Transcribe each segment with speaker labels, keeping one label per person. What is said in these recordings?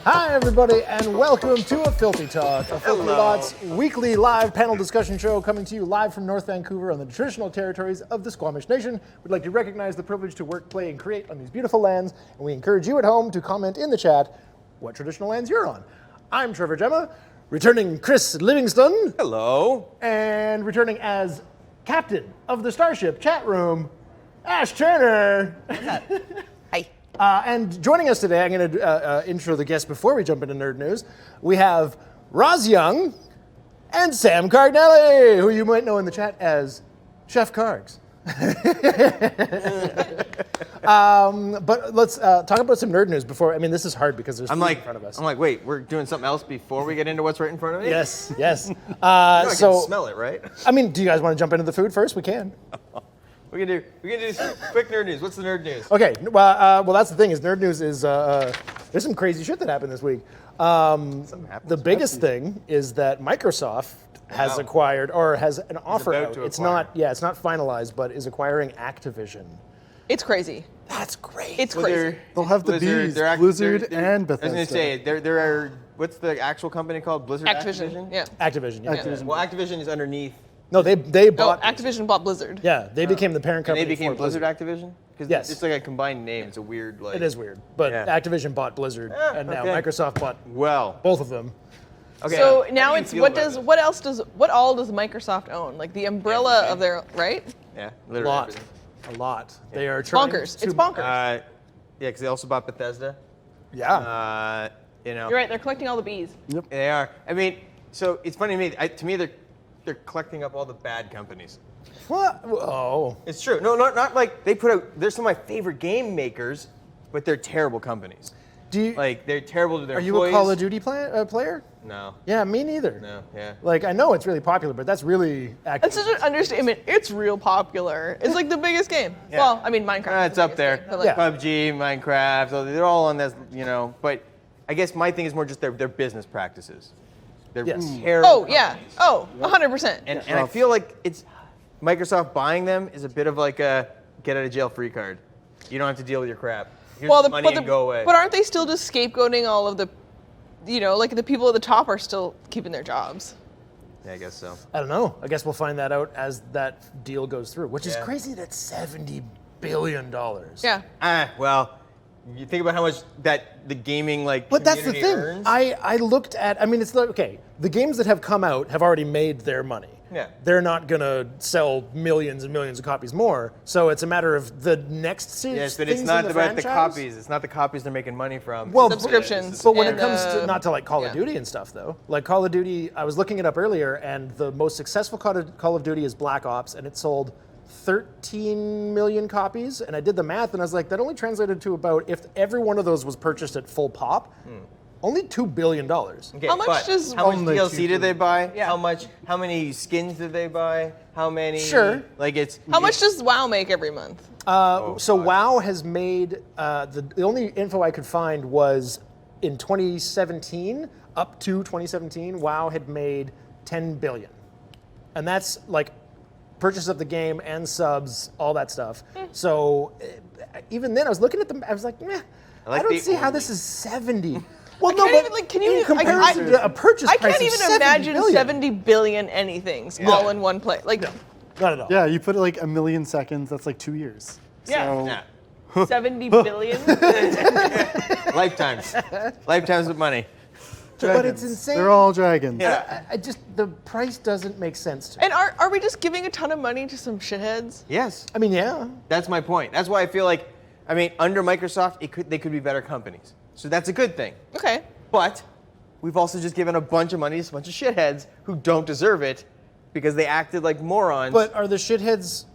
Speaker 1: Hi, everybody, and welcome to A Filthy Talk, a Filthy Lots weekly live panel discussion show coming to you live from North Vancouver on the traditional territories of the Squamish Nation. We'd like to recognize the privilege to work, play, and create on these beautiful lands, and we encourage you at home to comment in the chat what traditional lands you're on. I'm Trevor Gemma, returning Chris Livingston.
Speaker 2: Hello.
Speaker 1: And returning as captain of the Starship Chatroom, Ash Turner.
Speaker 2: Hi.
Speaker 1: And joining us today, I'm going to intro the guests before we jump into Nerd News. We have Roz Young and Sam Cargnelli, who you might know in the chat as Chef Cargs. But let's talk about some Nerd News before. I mean, this is hard because there's food in front of us.
Speaker 2: I'm like, wait, we're doing something else before we get into what's right in front of me?
Speaker 1: Yes, yes.
Speaker 2: I can smell it, right?
Speaker 1: I mean, do you guys want to jump into the food first? We can.
Speaker 2: We can do some quick nerd news. What's the nerd news?
Speaker 1: Okay, well, that's the thing is Nerd News is, there's some crazy shit that happened this week. The biggest thing is that Microsoft has acquired, or has an offer out. It's not finalized, but is acquiring Activision.
Speaker 3: It's crazy.
Speaker 1: That's great.
Speaker 3: It's crazy.
Speaker 4: They'll have the Bs, Blizzard and Bethesda.
Speaker 2: I was going to say, there are, what's the actual company called? Blizzard
Speaker 3: Activision. Yeah.
Speaker 1: Activision, yeah.
Speaker 4: Activision.
Speaker 2: Well, Activision is underneath.
Speaker 1: No, they bought.
Speaker 3: Activision bought Blizzard.
Speaker 1: Yeah, they became the parent company.
Speaker 2: And they became
Speaker 1: for
Speaker 2: Blizzard Activision? Because
Speaker 1: Yes.
Speaker 2: it's like a combined name. It's a weird, like.
Speaker 1: It is weird, but
Speaker 2: Yeah.
Speaker 1: Activision bought Blizzard, and now Microsoft bought
Speaker 2: Well.
Speaker 1: both of them.
Speaker 2: Okay.
Speaker 3: So
Speaker 2: How
Speaker 3: now
Speaker 2: do you
Speaker 3: it's
Speaker 2: feel
Speaker 3: what
Speaker 2: about
Speaker 3: does
Speaker 2: this?
Speaker 3: what all does Microsoft own? Like the umbrella of their right?
Speaker 2: Yeah,
Speaker 1: A
Speaker 2: literally.
Speaker 1: lot,
Speaker 2: everything.
Speaker 1: a lot. They are trying
Speaker 3: Bonkers.
Speaker 1: to.
Speaker 3: It's bonkers.
Speaker 2: Yeah, because they also bought Bethesda.
Speaker 1: Yeah.
Speaker 2: You know.
Speaker 3: You're right. They're collecting all the bees.
Speaker 2: They are. I mean, so it's funny to me. To me, they're collecting up all the bad companies.
Speaker 1: What? Oh.
Speaker 2: It's true. No, not like they put out. They're some of my favorite game makers, but they're terrible companies.
Speaker 1: Do you?
Speaker 2: Like they're terrible to their
Speaker 1: Are you
Speaker 2: employees.
Speaker 1: a Call of Duty player?
Speaker 2: No.
Speaker 1: Yeah, me neither.
Speaker 2: No. Yeah.
Speaker 1: Like, I know it's really popular, but that's really
Speaker 3: That's such an understatement. It's real popular. It's like the biggest game.
Speaker 2: Yeah.
Speaker 3: Well, I mean Minecraft.
Speaker 2: It's up there.
Speaker 3: But like,
Speaker 1: Yeah.
Speaker 2: PUBG, Minecraft. So they're all on this. You know. But I guess my thing is more just their business practices. They're
Speaker 1: Yes.
Speaker 2: terrible.
Speaker 3: Oh yeah.
Speaker 2: companies.
Speaker 3: Oh, 100%.
Speaker 2: And I feel like it's Microsoft buying them is a bit of like a get out of jail free card. You don't have to deal with your crap. Here's the money and go away.
Speaker 3: But aren't they still just scapegoating all of the, like the people at the top are still keeping their jobs?
Speaker 2: Yeah, I guess so.
Speaker 1: I don't know. I guess we'll find that out as that deal goes through, which is
Speaker 2: Yeah.
Speaker 1: crazy. That's $70 billion.
Speaker 3: Yeah.
Speaker 2: Well, you think about how much that the gaming
Speaker 1: But that's the
Speaker 2: community
Speaker 1: thing.
Speaker 2: earns.
Speaker 1: I looked at. I mean, it's like, okay. The games that have come out have already made their money.
Speaker 2: Yeah.
Speaker 1: They're not gonna sell millions and millions of copies more. So it's a matter of the next series.
Speaker 2: Yes, but it's not about the copies. It's not the copies they're making money from.
Speaker 1: Well,
Speaker 3: Subscriptions.
Speaker 1: But when it
Speaker 3: and,
Speaker 1: comes to not to like Call of
Speaker 3: yeah.
Speaker 1: Duty and stuff though, like Call of Duty, I was looking it up earlier, and the most successful Call of Duty is Black Ops, and it sold 13 million copies. And I did the math, and I was like, that only translated to about, if every one of those was purchased at full pop, only $2 billion.
Speaker 2: Okay,
Speaker 3: How much
Speaker 2: but
Speaker 3: does-
Speaker 2: how much
Speaker 4: Only
Speaker 2: DLC did they buy?
Speaker 3: Yeah.
Speaker 2: How many skins did they buy? How many?
Speaker 1: Sure.
Speaker 2: Like it's.
Speaker 3: How much does WoW make every month?
Speaker 1: So WoW has made, the only info I could find was in 2017, up to 2017, WoW had made 10 billion. And that's like purchase of the game and subs, all that stuff. So even then I was looking at them, I was like, meh,
Speaker 2: like
Speaker 1: I don't
Speaker 2: the
Speaker 1: see how
Speaker 2: only.
Speaker 1: this is 70. Well,
Speaker 3: can't even, like, can you
Speaker 1: in
Speaker 3: even- like,
Speaker 1: comparison to a purchase
Speaker 3: I
Speaker 1: price
Speaker 3: can't
Speaker 1: of
Speaker 3: even
Speaker 1: 70
Speaker 3: imagine
Speaker 1: billion.
Speaker 3: 70 billion anythings all in one place. Like,
Speaker 1: Not at all.
Speaker 4: Yeah, you put it like a million seconds, that's like 2 years.
Speaker 3: Yeah.
Speaker 4: So,
Speaker 3: 70 billion?
Speaker 2: Lifetimes. Lifetimes of money.
Speaker 1: But it's insane.
Speaker 4: they're all dragons.
Speaker 2: Yeah.
Speaker 1: I just, the price doesn't make sense to me.
Speaker 3: And are we just giving a ton of money to some shitheads?
Speaker 2: Yes.
Speaker 1: I mean, yeah.
Speaker 2: That's my point. That's why I feel like, I mean, under Microsoft, they could be better companies. So that's a good thing.
Speaker 3: Okay.
Speaker 2: But we've also just given a bunch of money to a bunch of shitheads who don't deserve it because they acted like morons.
Speaker 1: But are the shitheads,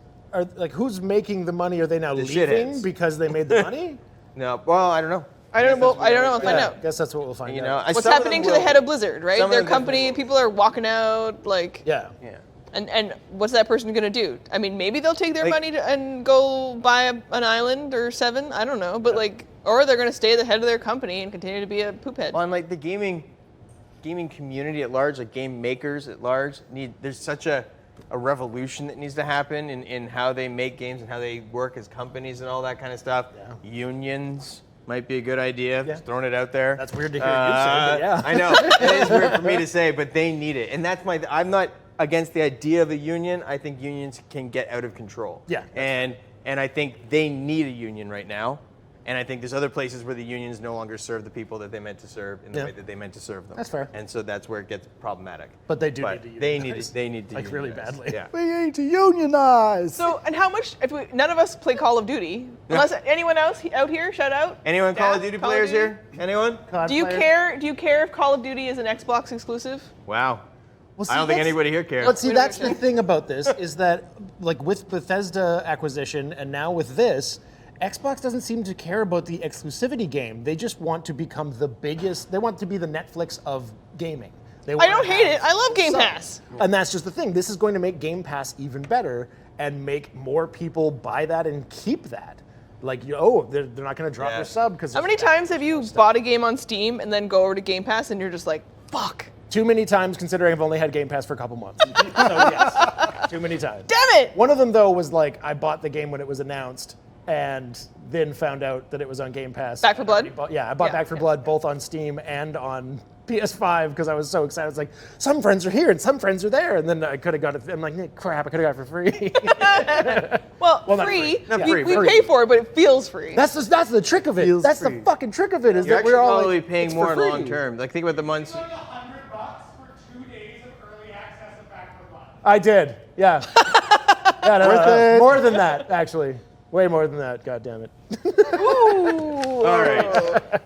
Speaker 1: like, who's making the money? Are they now leaving
Speaker 2: shitheads.
Speaker 1: because they made the money?
Speaker 2: no, well, I don't know.
Speaker 3: I don't know. I don't know. I'll find
Speaker 1: I
Speaker 3: out.
Speaker 1: guess that's what we'll find
Speaker 2: You
Speaker 1: out.
Speaker 2: know,
Speaker 3: What's
Speaker 2: some of
Speaker 3: happening
Speaker 2: them
Speaker 3: to the
Speaker 2: will.
Speaker 3: head of Blizzard, right?
Speaker 2: Some of
Speaker 3: Their
Speaker 2: them
Speaker 3: company,
Speaker 2: definitely
Speaker 3: people are walking out, like.
Speaker 1: Yeah.
Speaker 2: Yeah.
Speaker 3: And what's that person gonna do? I mean, maybe they'll take their
Speaker 2: Like-
Speaker 3: money and go buy an island or 7. I don't know, but like, or they're gonna stay the head of their company and continue to be a poop head.
Speaker 2: Well, and like the gaming community at large, like game makers at large, there's such a a revolution that needs to happen in how they make games and how they work as companies and all that kind of stuff.
Speaker 1: Yeah.
Speaker 2: Unions might be a good idea. Just throwing it out there.
Speaker 1: That's weird to hear you say, but yeah.
Speaker 2: I know. It is weird for me to say, but they need it. And that's I'm not against the idea of a union. I think unions can get out of control.
Speaker 1: Yeah.
Speaker 2: And I think they need a union right now. And I think there's other places where the unions no longer serve the people that they meant to serve in the way that they meant to serve them.
Speaker 1: That's fair.
Speaker 2: And so that's where it gets problematic.
Speaker 1: But they do need to unionize.
Speaker 2: They need to
Speaker 1: like really
Speaker 2: unionize.
Speaker 1: badly.
Speaker 2: Yeah.
Speaker 4: We need to unionize.
Speaker 3: So, and how much? None of us play Call of Duty, unless anyone else out here. Shout out.
Speaker 2: Anyone Call of
Speaker 3: Yeah,
Speaker 2: Duty
Speaker 3: Call of
Speaker 2: players
Speaker 3: Duty?
Speaker 2: here? Anyone?
Speaker 3: Do you care? Do you care if Call of Duty is an Xbox exclusive?
Speaker 2: Wow.
Speaker 1: Well, see,
Speaker 2: I don't think
Speaker 1: that's-
Speaker 2: anybody here cares.
Speaker 1: But see, that's the thing about this is that, like with Bethesda acquisition and now with this, Xbox doesn't seem to care about the exclusivity game. They just want to become the biggest. They want to be the Netflix of gaming. They
Speaker 3: I don't hate it. I love Game
Speaker 1: some.
Speaker 3: Pass.
Speaker 1: And that's just the thing. This is going to make Game Pass even better and make more people buy that and keep that. Like, they're not going to drop their sub because.
Speaker 3: How many times have you bought a game on Steam and then go over to Game Pass and you're just like, fuck?
Speaker 1: Too many times, considering I've only had Game Pass for a couple months. So yes, too many times.
Speaker 3: Damn it!
Speaker 1: One of them though was like I bought the game when it was announced, and then found out that it was on Game Pass.
Speaker 3: Back 4 Blood?
Speaker 1: I bought Back 4 Blood both on Steam and on PS5 because I was so excited. I was like, some friends are here and some friends are there, and then I could have got it. I'm like, crap, I could have got it for free.
Speaker 3: Well,
Speaker 1: Well, not
Speaker 3: free.
Speaker 1: free.
Speaker 2: Not
Speaker 3: We
Speaker 2: free,
Speaker 3: we
Speaker 2: free.
Speaker 3: pay for it, but it feels free.
Speaker 1: that's the trick of it.
Speaker 4: Feels
Speaker 1: That's
Speaker 4: free.
Speaker 1: the fucking trick of it. Is
Speaker 2: You're
Speaker 1: that
Speaker 2: actually
Speaker 1: we're all
Speaker 2: probably
Speaker 1: like,
Speaker 2: paying
Speaker 1: it's
Speaker 2: more
Speaker 1: for
Speaker 2: in
Speaker 1: free.
Speaker 2: long term. Like think about the months.
Speaker 5: $100 for 2 days of early access of Back 4 Blood.
Speaker 1: I did, yeah. Yeah, no,
Speaker 4: Worth it.
Speaker 1: more than that, actually. Way more than that. God damn it.
Speaker 3: Ooh.
Speaker 2: All right.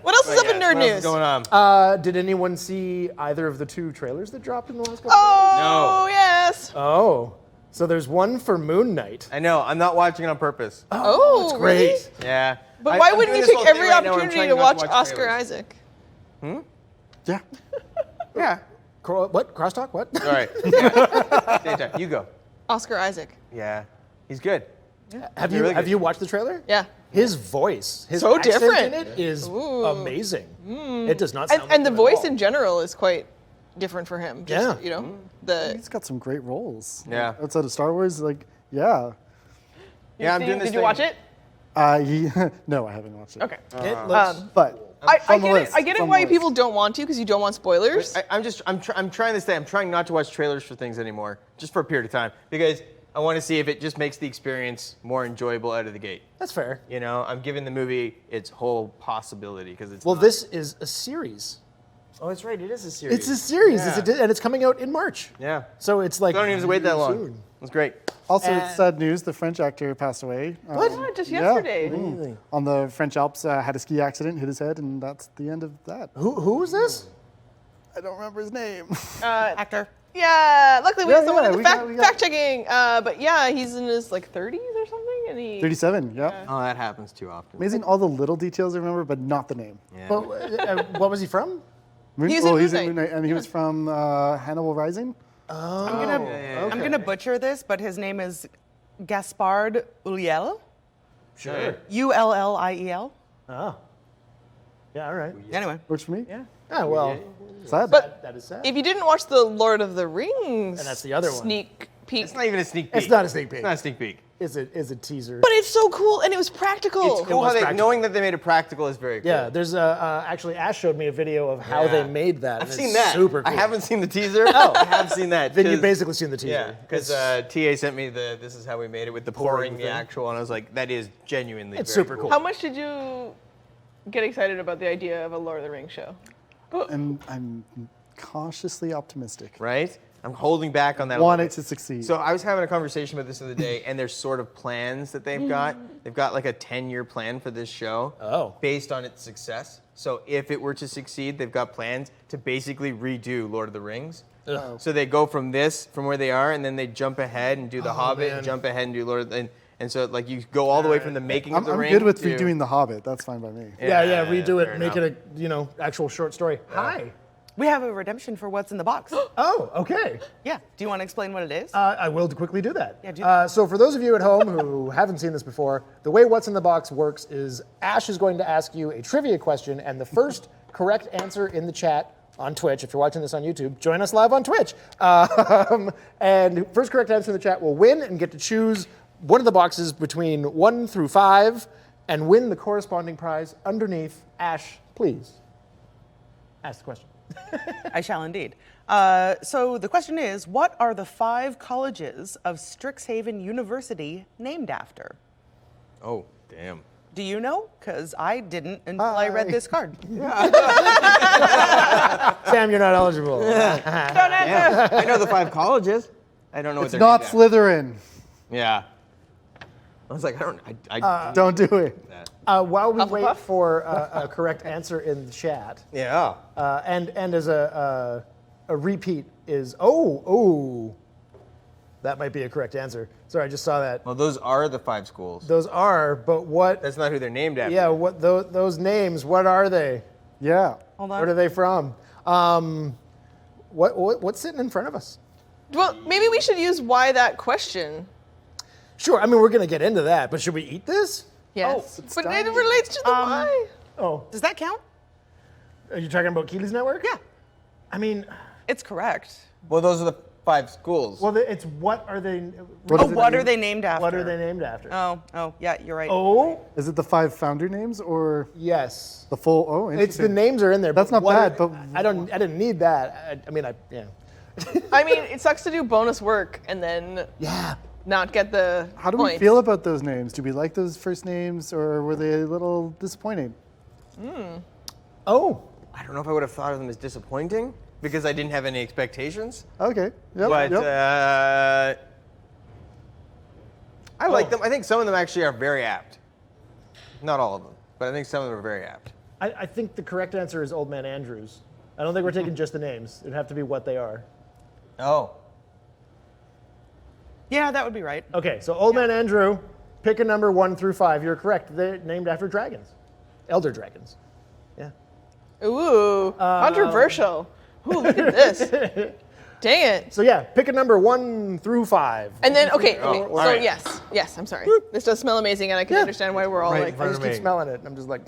Speaker 3: What else is up in nerd
Speaker 2: What else is
Speaker 3: news?
Speaker 2: going on?
Speaker 1: Did anyone see either of the 2 trailers that dropped in the last couple?
Speaker 3: Oh, yes.
Speaker 1: Oh, so there's one for Moon Knight.
Speaker 2: I know. I'm not watching it on purpose.
Speaker 3: Oh,
Speaker 1: that's great.
Speaker 3: really?
Speaker 2: Yeah.
Speaker 3: But why
Speaker 2: I'm
Speaker 3: wouldn't
Speaker 2: doing
Speaker 3: you
Speaker 2: this
Speaker 3: take
Speaker 2: whole thing
Speaker 3: every
Speaker 2: right now where I'm
Speaker 3: opportunity
Speaker 2: trying
Speaker 3: to
Speaker 2: not
Speaker 3: watch Oscar
Speaker 2: trailers.
Speaker 3: Isaac?
Speaker 4: Yeah.
Speaker 2: Yeah.
Speaker 1: What? Crosstalk? What?
Speaker 2: All right. Yeah. Same time. You go.
Speaker 3: Oscar Isaac.
Speaker 2: Yeah. He's good.
Speaker 1: Have
Speaker 2: really good.
Speaker 1: you watched the trailer?
Speaker 3: Yeah.
Speaker 1: His voice, his
Speaker 3: So
Speaker 1: accent
Speaker 3: different.
Speaker 1: in it is
Speaker 3: Ooh.
Speaker 1: amazing. It does not sound
Speaker 3: And the
Speaker 1: like him at
Speaker 3: voice
Speaker 1: all.
Speaker 3: in general is quite different for him. Just,
Speaker 1: Yeah.
Speaker 3: You know, the.
Speaker 4: He's got some great roles.
Speaker 2: Yeah.
Speaker 4: Outside of Star Wars, like, yeah.
Speaker 2: Yeah, I'm doing this
Speaker 3: Did you
Speaker 2: thing.
Speaker 3: watch it?
Speaker 4: No, I haven't watched it.
Speaker 3: Okay.
Speaker 1: It looks,
Speaker 4: But
Speaker 3: I
Speaker 4: on the
Speaker 3: get
Speaker 4: list,
Speaker 3: it. I get
Speaker 4: it's
Speaker 3: it
Speaker 4: on
Speaker 3: why
Speaker 4: the list.
Speaker 3: people don't want to because you don't want spoilers.
Speaker 2: I'm trying this thing. I'm trying not to watch trailers for things anymore, just for a period of time, because I want to see if it just makes the experience more enjoyable out of the gate.
Speaker 1: that's fair.
Speaker 2: You know, I'm giving the movie its whole possibility because it's.
Speaker 1: Well,
Speaker 2: not-
Speaker 1: this is a series.
Speaker 2: Oh, that's right. It is a series.
Speaker 1: It's a series,
Speaker 2: Yeah.
Speaker 1: and it's coming out in March.
Speaker 2: Yeah.
Speaker 1: So it's like
Speaker 2: I don't even have to wait that long.
Speaker 1: soon.
Speaker 2: It's great.
Speaker 4: Also, it's sad news. The French actor passed away.
Speaker 3: What? Just
Speaker 4: yeah.
Speaker 3: yesterday.
Speaker 2: Really?
Speaker 4: On the French Alps, had a ski accident, hit his head, and that's the end of that.
Speaker 1: Who is this?
Speaker 4: I don't remember his name.
Speaker 3: Actor. Yeah. Luckily, we
Speaker 4: Yeah,
Speaker 3: have someone
Speaker 4: yeah,
Speaker 3: in the
Speaker 4: we got-
Speaker 3: fact checking. But yeah, he's in his like 30s or something, and he.
Speaker 4: 37. Yeah.
Speaker 2: Oh, that happens too often.
Speaker 4: Amazing. All the little details I remember, but not the name.
Speaker 2: Yeah.
Speaker 1: Well, what was he from?
Speaker 3: He was in Moon
Speaker 4: he's
Speaker 3: Knight.
Speaker 4: Moon Knight, and he was from Hannibal Rising.
Speaker 6: I'm gonna butcher this, but his name is Gaspard Ulliel.
Speaker 2: Sure.
Speaker 6: Ulliel.
Speaker 1: Oh. Yeah, all right.
Speaker 6: Anyway.
Speaker 4: Works for me.
Speaker 6: Yeah.
Speaker 1: Ah, well,
Speaker 4: Sad.
Speaker 1: that is sad.
Speaker 3: If you didn't watch the Lord of the Rings,
Speaker 1: And that's the other one.
Speaker 3: sneak peek.
Speaker 2: It's not even a sneak peek.
Speaker 1: It's not a sneak peek.
Speaker 2: It's not a sneak peek.
Speaker 1: Is a teaser.
Speaker 3: But it's so cool, and it was practical.
Speaker 2: It's cool
Speaker 1: was
Speaker 2: how
Speaker 1: practical.
Speaker 2: knowing that they made it practical is very cool.
Speaker 1: Yeah, there's actually Ash showed me a video of how
Speaker 2: Yeah.
Speaker 1: they made that.
Speaker 2: I've
Speaker 1: and
Speaker 2: seen
Speaker 1: it's
Speaker 2: that.
Speaker 1: Super cool.
Speaker 2: I haven't seen the teaser. Oh, I have seen that.
Speaker 1: Then you've
Speaker 2: 'cause-
Speaker 1: basically seen the teaser.
Speaker 2: Yeah, because TA sent me this is how we made it with the pouring the
Speaker 1: thing.
Speaker 2: actual, and I was like, that is genuinely
Speaker 1: It's
Speaker 2: very
Speaker 1: super cool.
Speaker 3: How much did you get excited about the idea of a Lord of the Rings show?
Speaker 4: And I'm cautiously optimistic.
Speaker 2: Right? I'm holding back on that. a
Speaker 4: Want
Speaker 2: little
Speaker 4: it to succeed.
Speaker 2: So I was having a conversation about this the other day, and there's sort of plans that they've got. They've got like a 10-year plan for this show
Speaker 1: Oh.
Speaker 2: based on its success. So if it were to succeed, they've got plans to basically redo Lord of the Rings.
Speaker 1: Ugh.
Speaker 2: So they go from where they are, and then they jump ahead and do The Hobbit,
Speaker 1: man.
Speaker 2: and jump ahead and do Lord of the and so like you go all the way from the making
Speaker 4: I'm
Speaker 2: of the ring.
Speaker 4: good with
Speaker 2: to,
Speaker 4: redoing The Hobbit. That's fine by me.
Speaker 1: Yeah, redo
Speaker 2: fair
Speaker 1: it, make
Speaker 2: enough.
Speaker 1: it a actual short story. Hi.
Speaker 6: We have a redemption for what's in the box.
Speaker 1: Oh, okay.
Speaker 6: Yeah. Do you want to explain what it is?
Speaker 1: I will quickly do that.
Speaker 6: Yeah, do that.
Speaker 1: So for those of you at home who haven't seen this before, the way What's in the Box works is Ash is going to ask you a trivia question, and the first correct answer in the chat on Twitch. If you're watching this on YouTube, join us live on Twitch. And first correct answer in the chat will win and get to choose one of the boxes between 1 through 5 and win the corresponding prize underneath. Ash, please ask the question.
Speaker 6: I shall indeed. So the question is, what are the 5 colleges of Strixhaven University named after?
Speaker 2: Oh, damn.
Speaker 6: Do you know? Because I didn't until I read this card.
Speaker 1: Sam, you're not eligible.
Speaker 3: Don't answer.
Speaker 2: I know the 5 colleges. I don't know what
Speaker 4: It's
Speaker 2: they're
Speaker 4: not
Speaker 2: named after.
Speaker 4: Slytherin.
Speaker 2: Yeah. I was like, I
Speaker 4: Don't do it.
Speaker 2: that.
Speaker 1: While we wait
Speaker 3: Hufflepuff?
Speaker 1: for a correct answer in the chat,
Speaker 2: Yeah.
Speaker 1: and as a repeat is, that might be a correct answer. Sorry, I just saw that.
Speaker 2: Well, those are the 5 schools.
Speaker 1: Those are, but what?
Speaker 2: That's not who they're named after.
Speaker 1: Yeah, what those names? What are they?
Speaker 4: Yeah.
Speaker 6: Hold
Speaker 1: Where are
Speaker 6: on.
Speaker 1: they from? What's sitting in front of us?
Speaker 3: Well, maybe we should use why that question.
Speaker 1: Sure, I mean we're gonna get into that, but should we eat this?
Speaker 3: Yes.
Speaker 4: it's
Speaker 3: But
Speaker 4: done.
Speaker 3: it relates to the why.
Speaker 1: Oh,
Speaker 6: Does that count?
Speaker 1: are you talking about Keeley's network?
Speaker 6: Yeah,
Speaker 1: I mean,
Speaker 6: it's correct.
Speaker 2: Well, those are the 5 schools.
Speaker 1: well, it's what are they?
Speaker 6: What are they named after?
Speaker 1: What are they named after?
Speaker 6: Oh, yeah, you're right.
Speaker 1: Oh,
Speaker 4: Is it the 5 founder names or
Speaker 1: yes.
Speaker 4: the full? Oh,
Speaker 1: It's
Speaker 4: interesting.
Speaker 1: the names are in there.
Speaker 4: That's
Speaker 1: but
Speaker 4: not
Speaker 1: what
Speaker 4: bad,
Speaker 1: are-
Speaker 4: but
Speaker 1: I didn't need that. Yeah.
Speaker 3: I mean, it sucks to do bonus work and then
Speaker 1: Yeah.
Speaker 3: not get the
Speaker 4: How do
Speaker 3: points.
Speaker 4: we feel about those names? Do we like those first names, or were they a little disappointing?
Speaker 1: Oh.
Speaker 2: I don't know if I would have thought of them as disappointing because I didn't have any expectations.
Speaker 4: Okay. Yep.
Speaker 2: But
Speaker 4: yep.
Speaker 2: I like them. I think some of them actually are very apt. Not all of them, but I think some of them are very apt.
Speaker 1: I think the correct answer is Old Man Andrews. I don't think we're taking just the names. It'd have to be what they are.
Speaker 2: Oh.
Speaker 6: Yeah, that would be right.
Speaker 1: Okay, so Old Man Andrew, pick a number 1 through 5. You're correct. They're named after dragons. Elder dragons. Yeah.
Speaker 3: Ooh, controversial. Ooh, look at this. Dang it.
Speaker 1: So yeah, pick a number 1 through 5.
Speaker 3: And then, okay,
Speaker 2: Oh,
Speaker 3: so
Speaker 2: all right.
Speaker 3: yes, I'm sorry. This does smell amazing, and I can understand why we're all
Speaker 2: Right in
Speaker 3: like,
Speaker 2: front
Speaker 1: I
Speaker 2: of
Speaker 1: just keep
Speaker 2: me.
Speaker 1: smelling it. And I'm just like,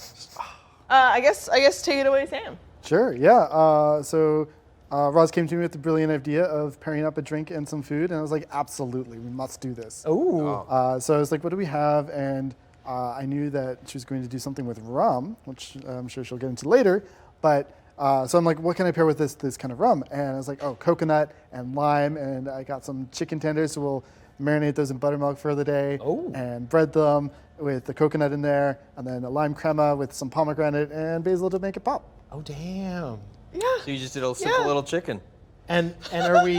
Speaker 3: I guess take it away, Sam.
Speaker 4: Sure, yeah. So Roz came to me with the brilliant idea of pairing up a drink and some food, and I was like, absolutely, we must do this.
Speaker 1: ooh.
Speaker 4: So I was like, what do we have? And I knew that she was going to do something with rum, which I'm sure she'll get into later. But so I'm like, what can I pair with this kind of rum? And I was like, oh, coconut and lime, and I got some chicken tenders, so we'll marinate those in buttermilk for the day, and bread them with the coconut in there, and then a lime crema with some pomegranate and basil to make it pop.
Speaker 1: Oh, damn.
Speaker 3: Yeah.
Speaker 2: So you just did a simple
Speaker 3: Yeah.
Speaker 2: little chicken.
Speaker 1: And are we,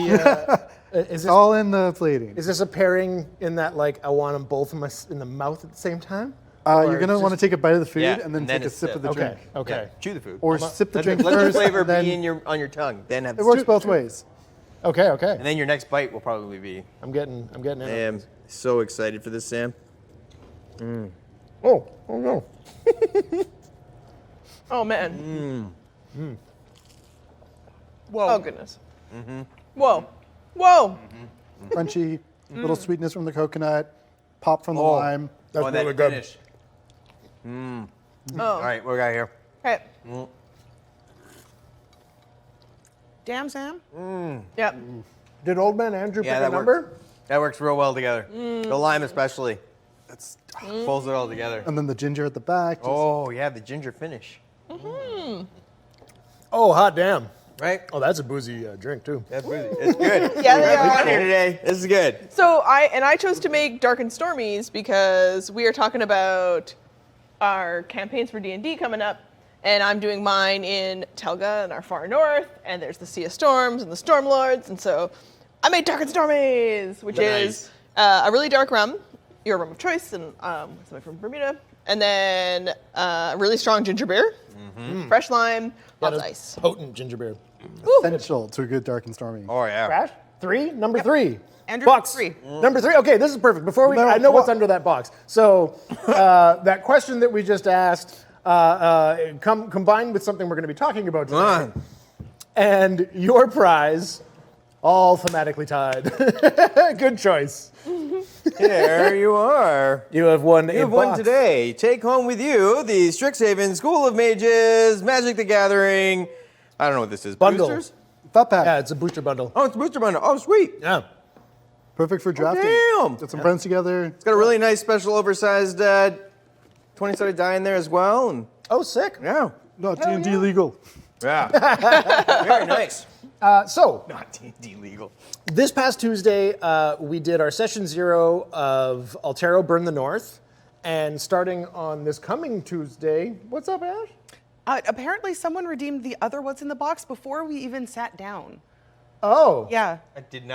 Speaker 1: is
Speaker 4: All in the plating.
Speaker 1: this a pairing in that, like, I want them both in the mouth at the same time? Or
Speaker 4: You're gonna
Speaker 1: just-
Speaker 4: want to take a bite of the food
Speaker 2: Yeah,
Speaker 4: and then take a sip of the
Speaker 1: Okay,
Speaker 4: drink.
Speaker 1: okay.
Speaker 2: Yeah, chew the food.
Speaker 4: Or sip the
Speaker 2: let
Speaker 4: drink
Speaker 2: the, let the
Speaker 4: first,
Speaker 2: flavor
Speaker 4: and then
Speaker 2: be on your tongue. Then have
Speaker 4: it works
Speaker 2: the
Speaker 4: both ways.
Speaker 1: Okay, okay.
Speaker 2: And then your next bite will probably be.
Speaker 1: I'm getting in.
Speaker 2: I am so excited for this, Sam.
Speaker 1: Oh no.
Speaker 3: Oh, man.
Speaker 6: Whoa.
Speaker 3: Oh, goodness. Whoa. Whoa.
Speaker 4: Crunchy, little sweetness from the coconut, pop from the
Speaker 2: Oh.
Speaker 4: lime.
Speaker 1: That's
Speaker 2: Oh, and that
Speaker 1: really good.
Speaker 2: finish.
Speaker 3: Oh.
Speaker 2: All right, what we got here?
Speaker 3: Okay.
Speaker 6: Damn, Sam.
Speaker 3: Yep.
Speaker 1: Did Old Man Andrew pick a
Speaker 2: that
Speaker 1: number?
Speaker 2: works. That works real well together. The lime especially. That's pulls it all together.
Speaker 4: And then the ginger at the back. just-
Speaker 2: Oh yeah, the ginger finish.
Speaker 1: Oh, hot damn.
Speaker 2: Right?
Speaker 1: Oh, that's a boozy drink too.
Speaker 2: That's good. It's good.
Speaker 3: Yeah, they
Speaker 2: We're
Speaker 3: are.
Speaker 2: on here today. This is good.
Speaker 3: So I chose to make Dark and Stormies because we are talking about our campaigns for D&D coming up, and I'm doing mine in Telga in our far north, and there's the Sea of Storms and the Stormlords, and so I made Dark and Stormies, which is a really dark rum, your rum of choice, and something from Bermuda, and then a really strong ginger beer, fresh lime, lots of ice.
Speaker 1: Potent ginger beer.
Speaker 4: Essential to a good dark and stormy.
Speaker 2: Oh yeah.
Speaker 1: Crash? 3? Number 3.
Speaker 6: Andrew,
Speaker 1: Box.
Speaker 6: 3.
Speaker 1: Number 3. Okay, this is perfect. Before we,
Speaker 4: No,
Speaker 1: I know what's
Speaker 4: what?
Speaker 1: under that box. So that question that we just asked, combined with something we're going to be talking about today,
Speaker 2: Come on.
Speaker 1: and your prize, all thematically tied. Good choice.
Speaker 2: There you are.
Speaker 1: You have won
Speaker 2: You have won today. Take home with you the Strixhaven School of Mages Magic the Gathering I don't know what this is.
Speaker 1: Bundle.
Speaker 2: Boosters?
Speaker 4: Thought pack.
Speaker 1: Yeah, it's a booster bundle.
Speaker 2: Oh, it's a booster bundle. Oh, sweet.
Speaker 1: Yeah.
Speaker 4: Perfect for drafting.
Speaker 2: Damn.
Speaker 4: Get some friends together.
Speaker 2: It's got a really nice special oversized 20-sided die in there as well. And
Speaker 1: Oh, sick.
Speaker 2: yeah.
Speaker 4: Not D&D legal.
Speaker 2: Yeah. Very nice.
Speaker 1: So,
Speaker 2: Not D&D legal.
Speaker 1: this past Tuesday, we did our session 0 of Altero Burn the North. And starting on this coming Tuesday, what's up, Ash?
Speaker 6: Apparently, someone redeemed the other What's in the Box before we even sat down.
Speaker 1: Oh.
Speaker 6: Yeah.
Speaker 2: We did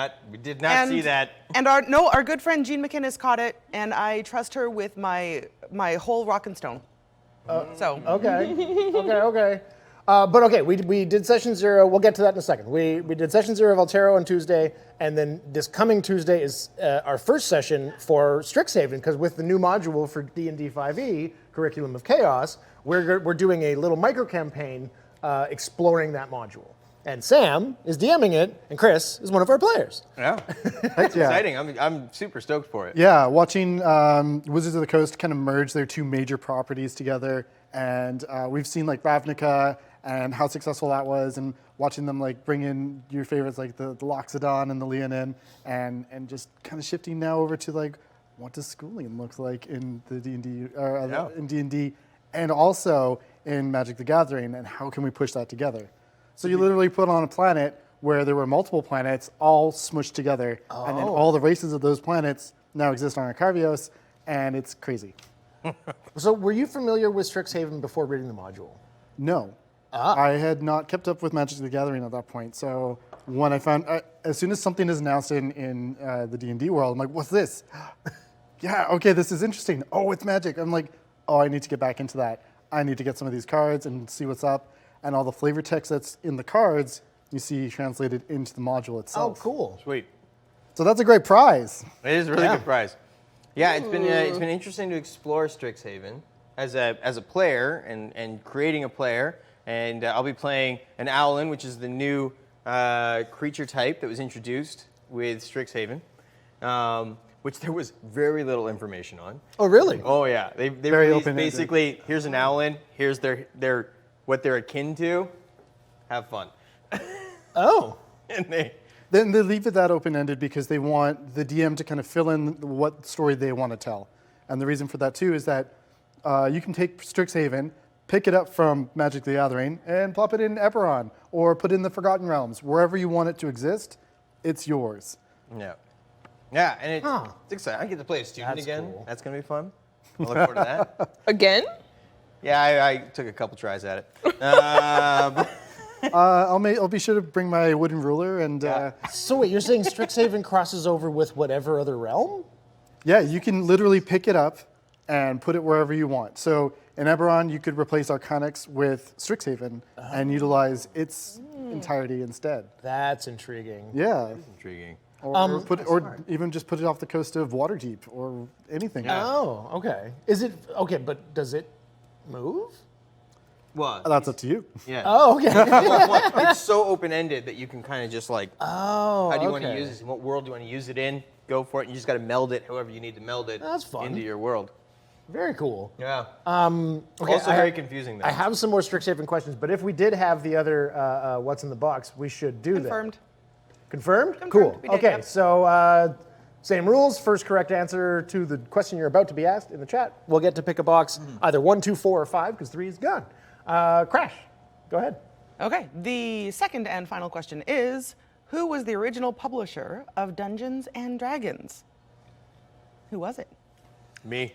Speaker 2: not see that.
Speaker 6: And our good friend Jean McInnes caught it, and I trust her with my whole rock and stone. So.
Speaker 1: Okay. But okay, we did session 0. We'll get to that in a second. We did session 0 of Altero on Tuesday, and then this coming Tuesday is our first session for Strixhaven, because with the new module for D&D 5e, Curriculum of Chaos, we're doing a little micro-campaign exploring that module. And Sam is DMing it, and Chris is one of our players.
Speaker 2: Yeah. That's exciting. I'm super stoked for it.
Speaker 4: Yeah, watching Wizards of the Coast kind of merge their two major properties together, and we've seen like Ravnica and how successful that was, and watching them like bring in your favorites like the Loxodon and the Leonin, and just kind of shifting now over to like what does schooling look like in the D&D in D&D, and also in Magic the Gathering, and how can we push that together? So you literally put on a planet where there were multiple planets all smushed together, and then all the races of those planets now exist on Arcavios, and it's crazy.
Speaker 1: So were you familiar with Strixhaven before reading the module?
Speaker 4: No. I had not kept up with Magic the Gathering at that point, so when I found, as soon as something is announced in the D&D world, I'm like, what's this? Yeah, okay, this is interesting. Oh, it's Magic. I'm like, oh, I need to get back into that. I need to get some of these cards and see what's up. And all the flavor text that's in the cards, you see translated into the module itself.
Speaker 1: Oh, cool.
Speaker 2: Sweet.
Speaker 4: So that's a great prize.
Speaker 2: It is a really good prize. Yeah, it's been interesting to explore Strixhaven as a player and creating a player. And I'll be playing an Owlin, which is the new creature type that was introduced with Strixhaven, which there was very little information on.
Speaker 1: Oh, really?
Speaker 2: Oh yeah, they
Speaker 4: Very
Speaker 2: released
Speaker 4: open-ended.
Speaker 2: basically here's an Owlin, here's their what they're akin to. Have fun.
Speaker 1: Oh.
Speaker 2: And they
Speaker 4: Then they leave it that open-ended because they want the DM to kind of fill in what story they want to tell. And the reason for that too is that you can take Strixhaven, pick it up from Magic the Gathering, and plop it in Eberron, or put it in the Forgotten Realms. Wherever you want it to exist, it's yours.
Speaker 2: yeah, and it's exciting. I get to play a student
Speaker 1: That's
Speaker 2: again.
Speaker 1: cool.
Speaker 2: That's gonna be fun. I look forward to that.
Speaker 3: Again?
Speaker 2: Yeah, I took a couple tries at it.
Speaker 4: I'll be sure to bring my wooden ruler and
Speaker 1: So wait, you're saying Strixhaven crosses over with whatever other realm?
Speaker 4: yeah, you can literally pick it up and put it wherever you want. So in Eberron, you could replace Arcanix with Strixhaven and utilize its entirety instead.
Speaker 1: That's intriguing.
Speaker 4: Yeah,
Speaker 2: Intriguing.
Speaker 4: or even just put it off the coast of Waterdeep or anything.
Speaker 1: Oh, okay. Is it okay? But does it move?
Speaker 2: Well,
Speaker 4: That's up to you.
Speaker 2: yeah.
Speaker 1: Oh, okay.
Speaker 2: It's so open-ended that you can kind of just like,
Speaker 1: Oh,
Speaker 2: how do you want to
Speaker 1: okay.
Speaker 2: use this? What world do you want to use it in? Go for it. You just got to meld it however you need to meld it
Speaker 1: That's fun.
Speaker 2: into your world.
Speaker 1: Very cool.
Speaker 2: Yeah.
Speaker 1: Okay,
Speaker 2: Also very confusing though.
Speaker 1: I have some more Strixhaven questions, but if we did have the other what's in the box, we should do
Speaker 6: Confirmed.
Speaker 1: that. Confirmed?
Speaker 6: Confirmed,
Speaker 1: Cool.
Speaker 6: we did,
Speaker 1: Okay,
Speaker 6: yep.
Speaker 1: so same rules. First correct answer to the question you're about to be asked in the chat. We'll get to pick a box, either 1, 2, 4, or 5, because 3 is gone. Crash, go ahead.
Speaker 6: Okay, the second and final question is, who was the original publisher of Dungeons and Dragons? Who was it?
Speaker 2: Me.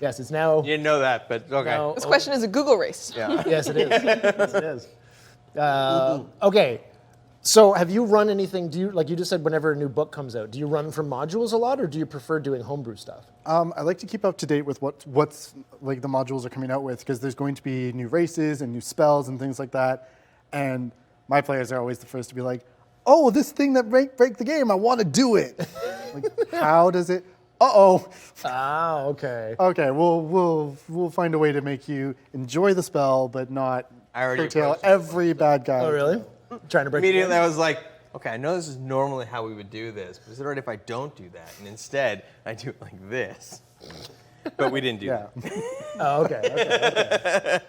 Speaker 1: Yes, it's now.
Speaker 2: You didn't know that, but okay.
Speaker 1: now
Speaker 3: This question is a Google race.
Speaker 2: Yeah.
Speaker 1: Yes, it is. Yes, it is. Okay, so have you run anything? Do you like you just said? Whenever a new book comes out, do you run from modules a lot, or do you prefer doing homebrew stuff?
Speaker 4: I like to keep up to date with what's like the modules are coming out with, because there's going to be new races and new spells and things like that. And my players are always the first to be like, "Oh, this thing that break the game, I want to do it." Like, how does it? Uh-oh.
Speaker 1: Ah, okay.
Speaker 4: Okay, we'll find a way to make you enjoy the spell, but not
Speaker 2: I already
Speaker 4: curtail
Speaker 2: approached it.
Speaker 4: every bad guy.
Speaker 1: Oh, really? Trying to break. the
Speaker 2: Immediately
Speaker 1: game?
Speaker 2: I was like, okay, I know this is normally how we would do this, but is it all right if I don't do that? And instead, I do it like this. But we didn't do
Speaker 4: Yeah.
Speaker 2: that.
Speaker 1: Oh, okay.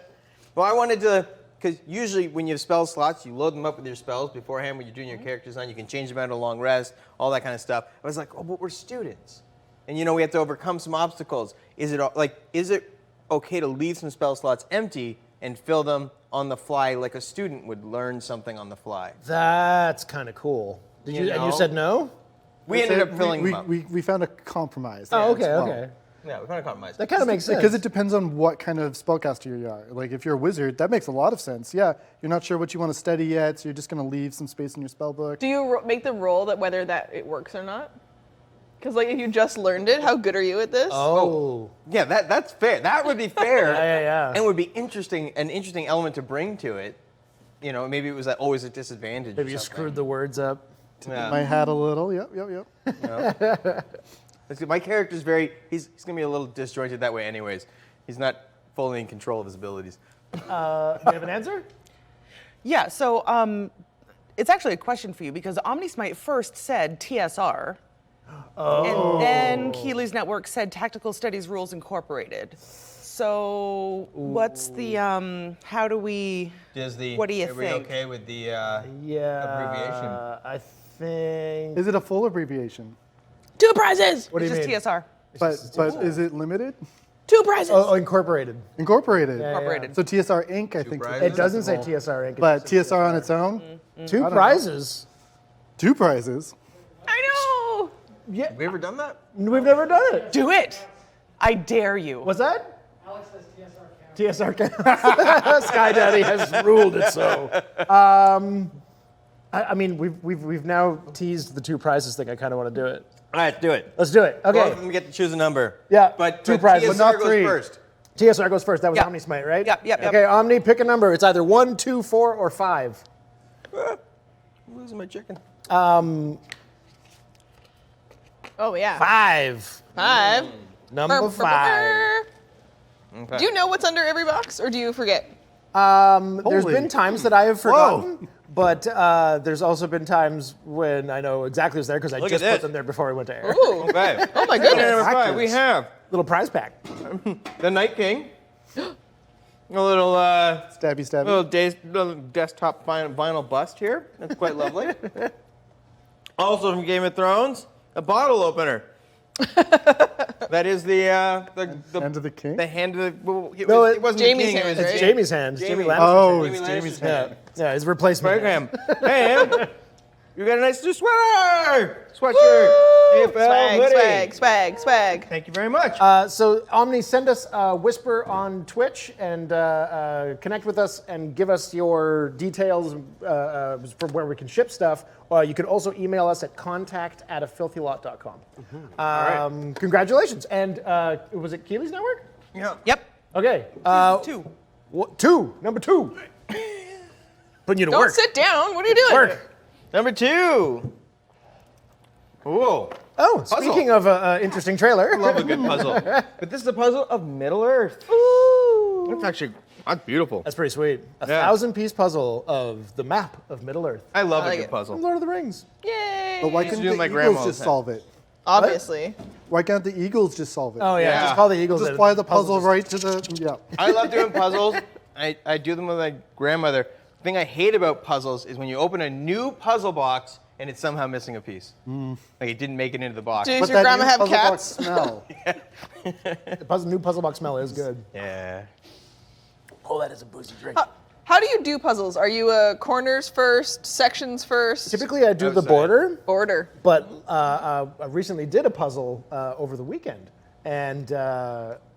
Speaker 2: Well, I wanted to because usually when you have spell slots, you load them up with your spells beforehand when you're doing your character design. You can change them out of a long rest, all that kind of stuff. I was like, oh, but we're students. And we have to overcome some obstacles. Is it okay to leave some spell slots empty and fill them on the fly like a student would learn something on the fly?
Speaker 1: That's kind of cool. And you said no?
Speaker 2: We ended up filling them up.
Speaker 4: We found a compromise.
Speaker 1: Oh,
Speaker 4: there
Speaker 1: okay,
Speaker 4: as well.
Speaker 1: okay.
Speaker 2: Yeah, we found a compromise.
Speaker 1: That kind of makes sense.
Speaker 4: Because it depends on what kind of spellcaster you are. Like if you're a wizard, that makes a lot of sense. Yeah, you're not sure what you want to study yet, so you're just going to leave some space in your spell book.
Speaker 3: Do you make the roll that whether it works or not? Because like if you just learned it, how good are you at this?
Speaker 1: Oh.
Speaker 2: Yeah, that's fair. That would be fair.
Speaker 1: Yeah.
Speaker 2: And would be an interesting element to bring to it. Maybe it was always a disadvantage.
Speaker 1: Maybe you screwed the words up.
Speaker 2: Yeah.
Speaker 4: My hat a little. Yep.
Speaker 2: My character's he's going to be a little disjointed that way anyways. He's not fully in control of his abilities.
Speaker 1: Do you have an answer?
Speaker 6: Yeah, so it's actually a question for you because OmniSmite first said TSR. And then Keeley's Network said Tactical Studies Rules Incorporated. So what's the, how do we, what do you
Speaker 2: Are we
Speaker 6: think?
Speaker 2: okay with the
Speaker 1: Abbreviation. I think.
Speaker 4: Is it a full abbreviation?
Speaker 3: 2 prizes.
Speaker 1: What do you
Speaker 6: It's
Speaker 1: mean?
Speaker 6: just TSR.
Speaker 4: But is it limited?
Speaker 3: 2 prizes.
Speaker 1: Oh, incorporated.
Speaker 4: Incorporated.
Speaker 6: Incorporated.
Speaker 4: So TSR Inc. I think.
Speaker 2: prizes?
Speaker 1: It doesn't say TSR Inc.
Speaker 4: But TSR on its own,
Speaker 1: 2 prizes.
Speaker 4: 2 prizes.
Speaker 3: I know.
Speaker 1: Yeah,
Speaker 2: Have we ever done that?
Speaker 1: we've never done it.
Speaker 6: Do it. I dare you.
Speaker 1: What's that?
Speaker 5: Alex says TSR count.
Speaker 1: TSR Sky Daddy has ruled it so. I mean, we've now teased the 2 prizes thing. I kind of want to do it.
Speaker 2: All right, do it.
Speaker 1: Let's do it. Okay.
Speaker 2: Both of them get to choose a number.
Speaker 1: Yeah,
Speaker 2: But
Speaker 1: 2 prizes,
Speaker 2: TSR
Speaker 1: but not
Speaker 2: goes
Speaker 1: 3.
Speaker 2: first.
Speaker 1: TSR goes first. That was
Speaker 6: Yep.
Speaker 1: OmniSmite, right?
Speaker 6: Yep.
Speaker 1: Okay, Omni, pick a number. It's either 1, 2, 4, or 5.
Speaker 2: I'm losing my chicken.
Speaker 3: Oh yeah.
Speaker 1: 5.
Speaker 3: 5.
Speaker 1: Number 5.
Speaker 2: Okay.
Speaker 3: Do you know what's under every box, or do you forget?
Speaker 1: There's
Speaker 4: Holy.
Speaker 1: been times that I have forgotten, but there's also been times when I know exactly what's there because I
Speaker 2: Look
Speaker 1: just
Speaker 2: at
Speaker 1: put
Speaker 2: this.
Speaker 1: them there before we went to air.
Speaker 3: Ooh.
Speaker 2: Okay.
Speaker 3: Oh my
Speaker 2: And
Speaker 3: goodness.
Speaker 2: number 5, we have
Speaker 1: Little prize pack.
Speaker 2: the Night King. A little
Speaker 4: Stabby.
Speaker 2: little desktop vinyl bust here. That's quite lovely. Also from Game of Thrones, a bottle opener. That is the
Speaker 4: Hand of the king?
Speaker 2: The hand of the. Well, it,
Speaker 1: No,
Speaker 2: was, it wasn't
Speaker 3: Jamie's
Speaker 2: the king.
Speaker 3: hand,
Speaker 2: It was
Speaker 3: right?
Speaker 1: It's Jamie's hand. Jamie Lannister's
Speaker 4: Oh,
Speaker 1: hand.
Speaker 4: it's Jamie's
Speaker 2: Lannister's
Speaker 4: hand.
Speaker 1: Yeah, his replacement.
Speaker 2: Program. Hey, you got a nice new sweater. Sweatshirt. AFL hoodie.
Speaker 3: Swag.
Speaker 2: Thank you very much.
Speaker 1: So Omni, send us a whisper on Twitch and connect with us and give us your details for where we can ship stuff. You can also email us at contact@afilthylot.com. Congratulations. And was it Keeley's Network?
Speaker 2: yeah.
Speaker 6: Yep.
Speaker 1: Okay.
Speaker 6: 2.
Speaker 1: 2. Number 2. Putting you to
Speaker 3: Don't
Speaker 1: work.
Speaker 3: sit down. What are you doing?
Speaker 1: Work.
Speaker 2: Number 2. Whoa.
Speaker 1: Oh, speaking of an interesting trailer.
Speaker 2: Love a good puzzle. But this is a puzzle of Middle Earth.
Speaker 1: Ooh.
Speaker 2: That's beautiful.
Speaker 1: That's pretty sweet. A
Speaker 2: Yeah.
Speaker 1: 1,000-piece puzzle of the map of Middle Earth.
Speaker 2: I love
Speaker 3: I like
Speaker 2: a good
Speaker 3: it.
Speaker 2: puzzle.
Speaker 1: Lord of the Rings.
Speaker 3: Yay.
Speaker 4: But why
Speaker 2: to
Speaker 4: couldn't
Speaker 2: do
Speaker 4: the
Speaker 2: my
Speaker 4: Eagles
Speaker 2: grandma all
Speaker 4: just
Speaker 2: the time.
Speaker 4: solve it?
Speaker 3: Obviously.
Speaker 4: Why can't the Eagles just solve it?
Speaker 1: Oh yeah,
Speaker 2: Yeah.
Speaker 1: just call the Eagles.
Speaker 4: Just
Speaker 1: in.
Speaker 4: fly the puzzle
Speaker 1: just-
Speaker 4: right to the, yeah.
Speaker 2: I love doing puzzles. I do them with my grandmother. The thing I hate about puzzles is when you open a new puzzle box and it's somehow missing a piece. Like it didn't make it into the box.
Speaker 3: Does
Speaker 4: But
Speaker 3: your
Speaker 4: that
Speaker 3: grandma
Speaker 4: new
Speaker 3: have
Speaker 4: puzzle box
Speaker 3: cats?
Speaker 4: smell.
Speaker 1: The new puzzle box smell is good.
Speaker 2: Yeah.
Speaker 1: Oh, that is a boozy drink.
Speaker 3: How do you do puzzles? Are you corners first, sections first?
Speaker 1: Typically, I do the
Speaker 2: Outside.
Speaker 1: border,
Speaker 3: Border.
Speaker 1: but I recently did a puzzle over the weekend and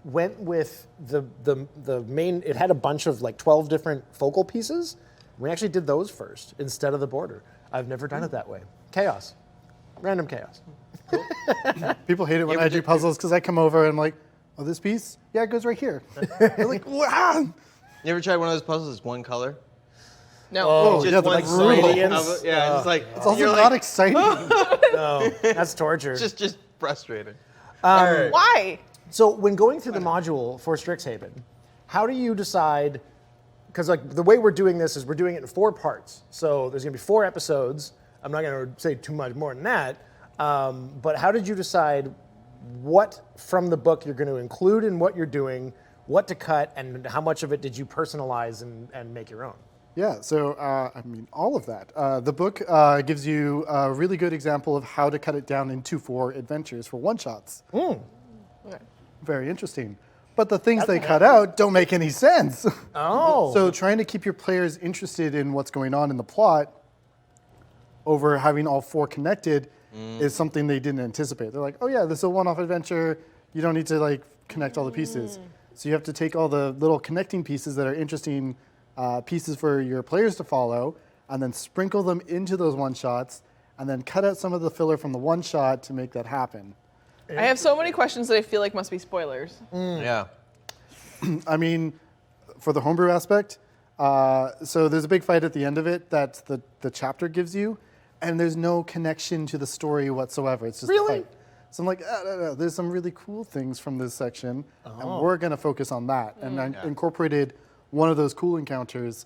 Speaker 1: went with the main. It had a bunch of like 12 different focal pieces. We actually did those first instead of the border. I've never done it that way. Chaos, random chaos.
Speaker 4: People hate it when I do puzzles because I come over and I'm like, oh, this piece? Yeah, it goes right here. They're like, wow.
Speaker 2: You ever tried one of those puzzles that's one color?
Speaker 3: No.
Speaker 4: Oh,
Speaker 2: Just
Speaker 4: yeah, the
Speaker 2: one
Speaker 4: like
Speaker 2: side
Speaker 1: gradients.
Speaker 2: of it. Yeah, it's like
Speaker 4: It's also
Speaker 2: you're
Speaker 4: not
Speaker 2: like,
Speaker 4: exciting.
Speaker 1: No, that's torture.
Speaker 2: just frustrating.
Speaker 3: Why?
Speaker 1: So when going through the module for Strixhaven, how do you decide? Because like the way we're doing this is we're doing it in 4 parts. So there's going to be 4 episodes. I'm not going to say too much more than that. But how did you decide what from the book you're going to include in what you're doing, what to cut, and how much of it did you personalize and make your own?
Speaker 4: Yeah, so I mean, all of that. The book gives you a really good example of how to cut it down into 4 adventures for one-shots.
Speaker 3: Okay.
Speaker 4: Very interesting. But the things they cut out don't make any sense.
Speaker 1: Oh.
Speaker 4: So trying to keep your players interested in what's going on in the plot over having all 4 connected is something they didn't anticipate. They're like, oh yeah, this is a one-off adventure. You don't need to like connect all the pieces. So you have to take all the little connecting pieces that are interesting pieces for your players to follow, and then sprinkle them into those one-shots, and then cut out some of the filler from the one-shot to make that happen.
Speaker 3: I have so many questions that I feel like must be spoilers.
Speaker 2: Yeah.
Speaker 4: I mean, for the homebrew aspect, so there's a big fight at the end of it that the chapter gives you, and there's no connection to the story whatsoever. It's just
Speaker 1: Really?
Speaker 4: a fight. So I'm like, no, there's some really cool things from this section, and we're gonna focus on that. And I incorporated one of those cool encounters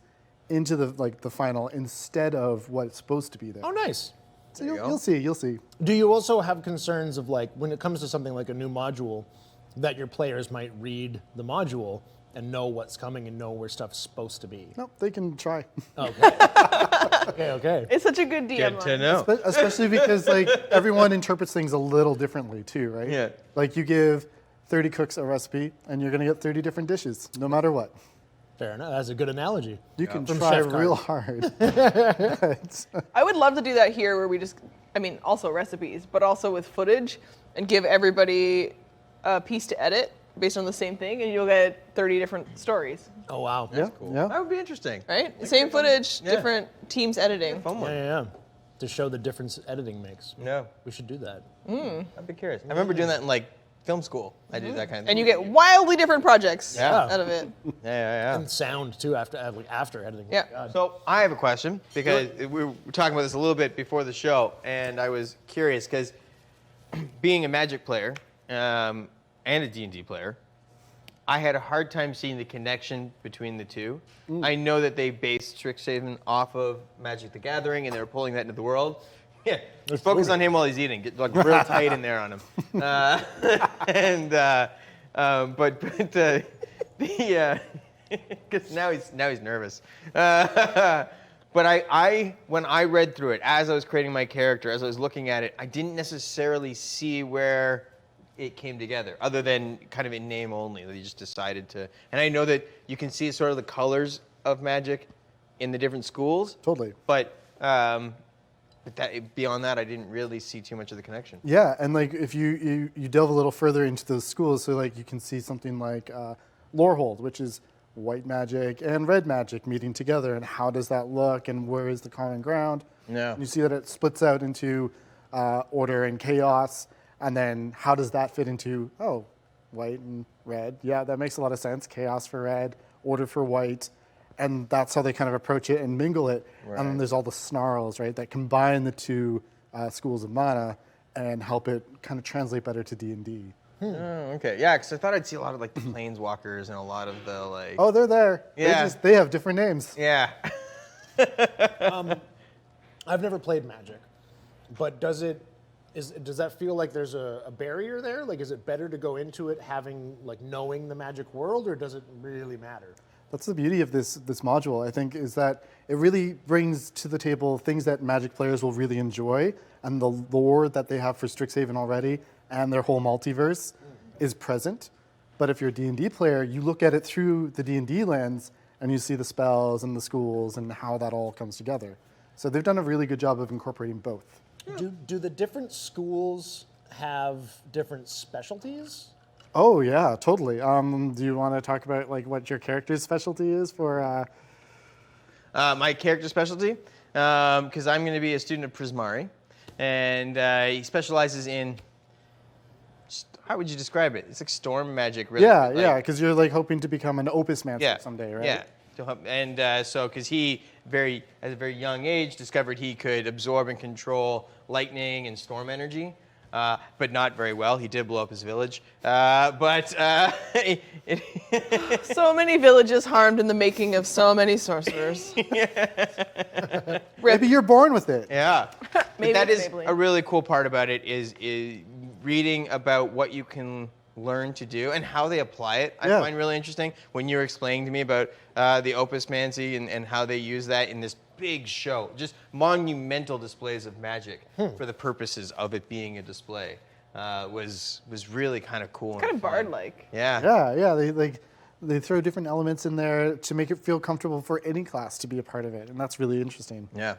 Speaker 4: into the final instead of what it's supposed to be there.
Speaker 1: Oh, nice.
Speaker 4: So you'll see.
Speaker 1: Do you also have concerns of like when it comes to something like a new module, that your players might read the module and know what's coming and know where stuff's supposed to be?
Speaker 4: Nope, they can try.
Speaker 1: Okay. Okay.
Speaker 3: It's such a good DM.
Speaker 2: Good to know.
Speaker 4: Especially because like everyone interprets things a little differently too, right?
Speaker 2: Yeah.
Speaker 4: Like you give 30 cooks a recipe and you're gonna get 30 different dishes, no matter what.
Speaker 1: Fair enough. That's a good analogy.
Speaker 4: You can
Speaker 1: From
Speaker 4: try
Speaker 1: Chef Carl.
Speaker 4: real hard.
Speaker 3: I would love to do that here where we just, I mean, also recipes, but also with footage and give everybody a piece to edit based on the same thing, and you'll get 30 different stories,
Speaker 1: Oh, wow.
Speaker 4: Yeah,
Speaker 2: Cool.
Speaker 4: yeah.
Speaker 2: That would be interesting.
Speaker 3: right? Same footage,
Speaker 2: Yeah.
Speaker 3: different teams editing.
Speaker 2: Fun one.
Speaker 1: Yeah. To show the difference editing makes.
Speaker 2: Yeah.
Speaker 1: We should do that.
Speaker 2: I'd be curious. I remember doing that in like film school. I did that kind of thing.
Speaker 3: And you get wildly different projects
Speaker 2: Yeah.
Speaker 3: out of it.
Speaker 2: Yeah.
Speaker 1: And sound too after editing.
Speaker 3: Yeah.
Speaker 1: God.
Speaker 2: So I have a question because we were talking about this a little bit before the show, and I was curious because being a Magic player and a D&D player, I had a hard time seeing the connection between the two. I know that they based Strixhaven off of Magic the Gathering, and they were pulling that into the world. Yeah, focus on him while he's eating. Get like real tight in there on him. Because now he's nervous. But when I read through it, as I was creating my character, as I was looking at it, I didn't necessarily see where it came together, other than kind of in name only. That you just decided to. And I know that you can see sort of the colors of Magic in the different schools.
Speaker 4: Totally.
Speaker 2: But beyond that, I didn't really see too much of the connection.
Speaker 4: Yeah, and like if you delve a little further into those schools, so like you can see something like Lorehold, which is white magic and red magic meeting together, and how does that look, and where is the common ground?
Speaker 2: Yeah.
Speaker 4: And you see that it splits out into order and chaos, and then how does that fit into white and red? Yeah, that makes a lot of sense. Chaos for red, order for white. And that's how they kind of approach it and mingle it.
Speaker 2: Right.
Speaker 4: And then there's all the snarls, right, that combine the two schools of mana and help it kind of translate better to D&D.
Speaker 2: Oh, okay. Yeah, because I thought I'd see a lot of like the planeswalkers and a lot of the like.
Speaker 4: Oh, they're there.
Speaker 2: Yeah.
Speaker 4: They have different names.
Speaker 2: Yeah.
Speaker 1: I've never played Magic, but does that feel like there's a barrier there? Like, is it better to go into it knowing the Magic world, or does it really matter?
Speaker 4: That's the beauty of this module, I think, is that it really brings to the table things that Magic players will really enjoy, and the lore that they have for Strixhaven already, and their whole multiverse is present. But if you're a D&D player, you look at it through the D&D lens, and you see the spells and the schools and how that all comes together. So they've done a really good job of incorporating both.
Speaker 1: Do the different schools have different specialties?
Speaker 4: Oh yeah, totally. Do you want to talk about like what your character's specialty is for?
Speaker 2: My character specialty, because I'm going to be a student of Prismari, and he specializes in. How would you describe it? It's like storm magic, really.
Speaker 4: Yeah, because you're like hoping to become an Opus Mancer someday, right?
Speaker 2: Yeah. And so, because he at a very young age, discovered he could absorb and control lightning and storm energy. But not very well. He did blow up his village.
Speaker 3: So many villages harmed in the making of so many sorcerers.
Speaker 4: Maybe you're born with it.
Speaker 2: Yeah.
Speaker 3: Maybe
Speaker 2: That
Speaker 3: it's
Speaker 2: is
Speaker 3: Maybelline.
Speaker 2: a really cool part about it is reading about what you can learn to do and how they apply it. I
Speaker 4: Yeah.
Speaker 2: find really interesting when you were explaining to me about the Opus Mancy and how they use that in this big show, just monumental displays of magic for the purposes of it being a display. Was really kind of cool.
Speaker 3: Kind
Speaker 2: and
Speaker 3: of
Speaker 2: fun.
Speaker 3: bard-like.
Speaker 2: Yeah.
Speaker 4: Yeah. They throw different elements in there to make it feel comfortable for any class to be a part of it, and that's really interesting.
Speaker 2: Yeah.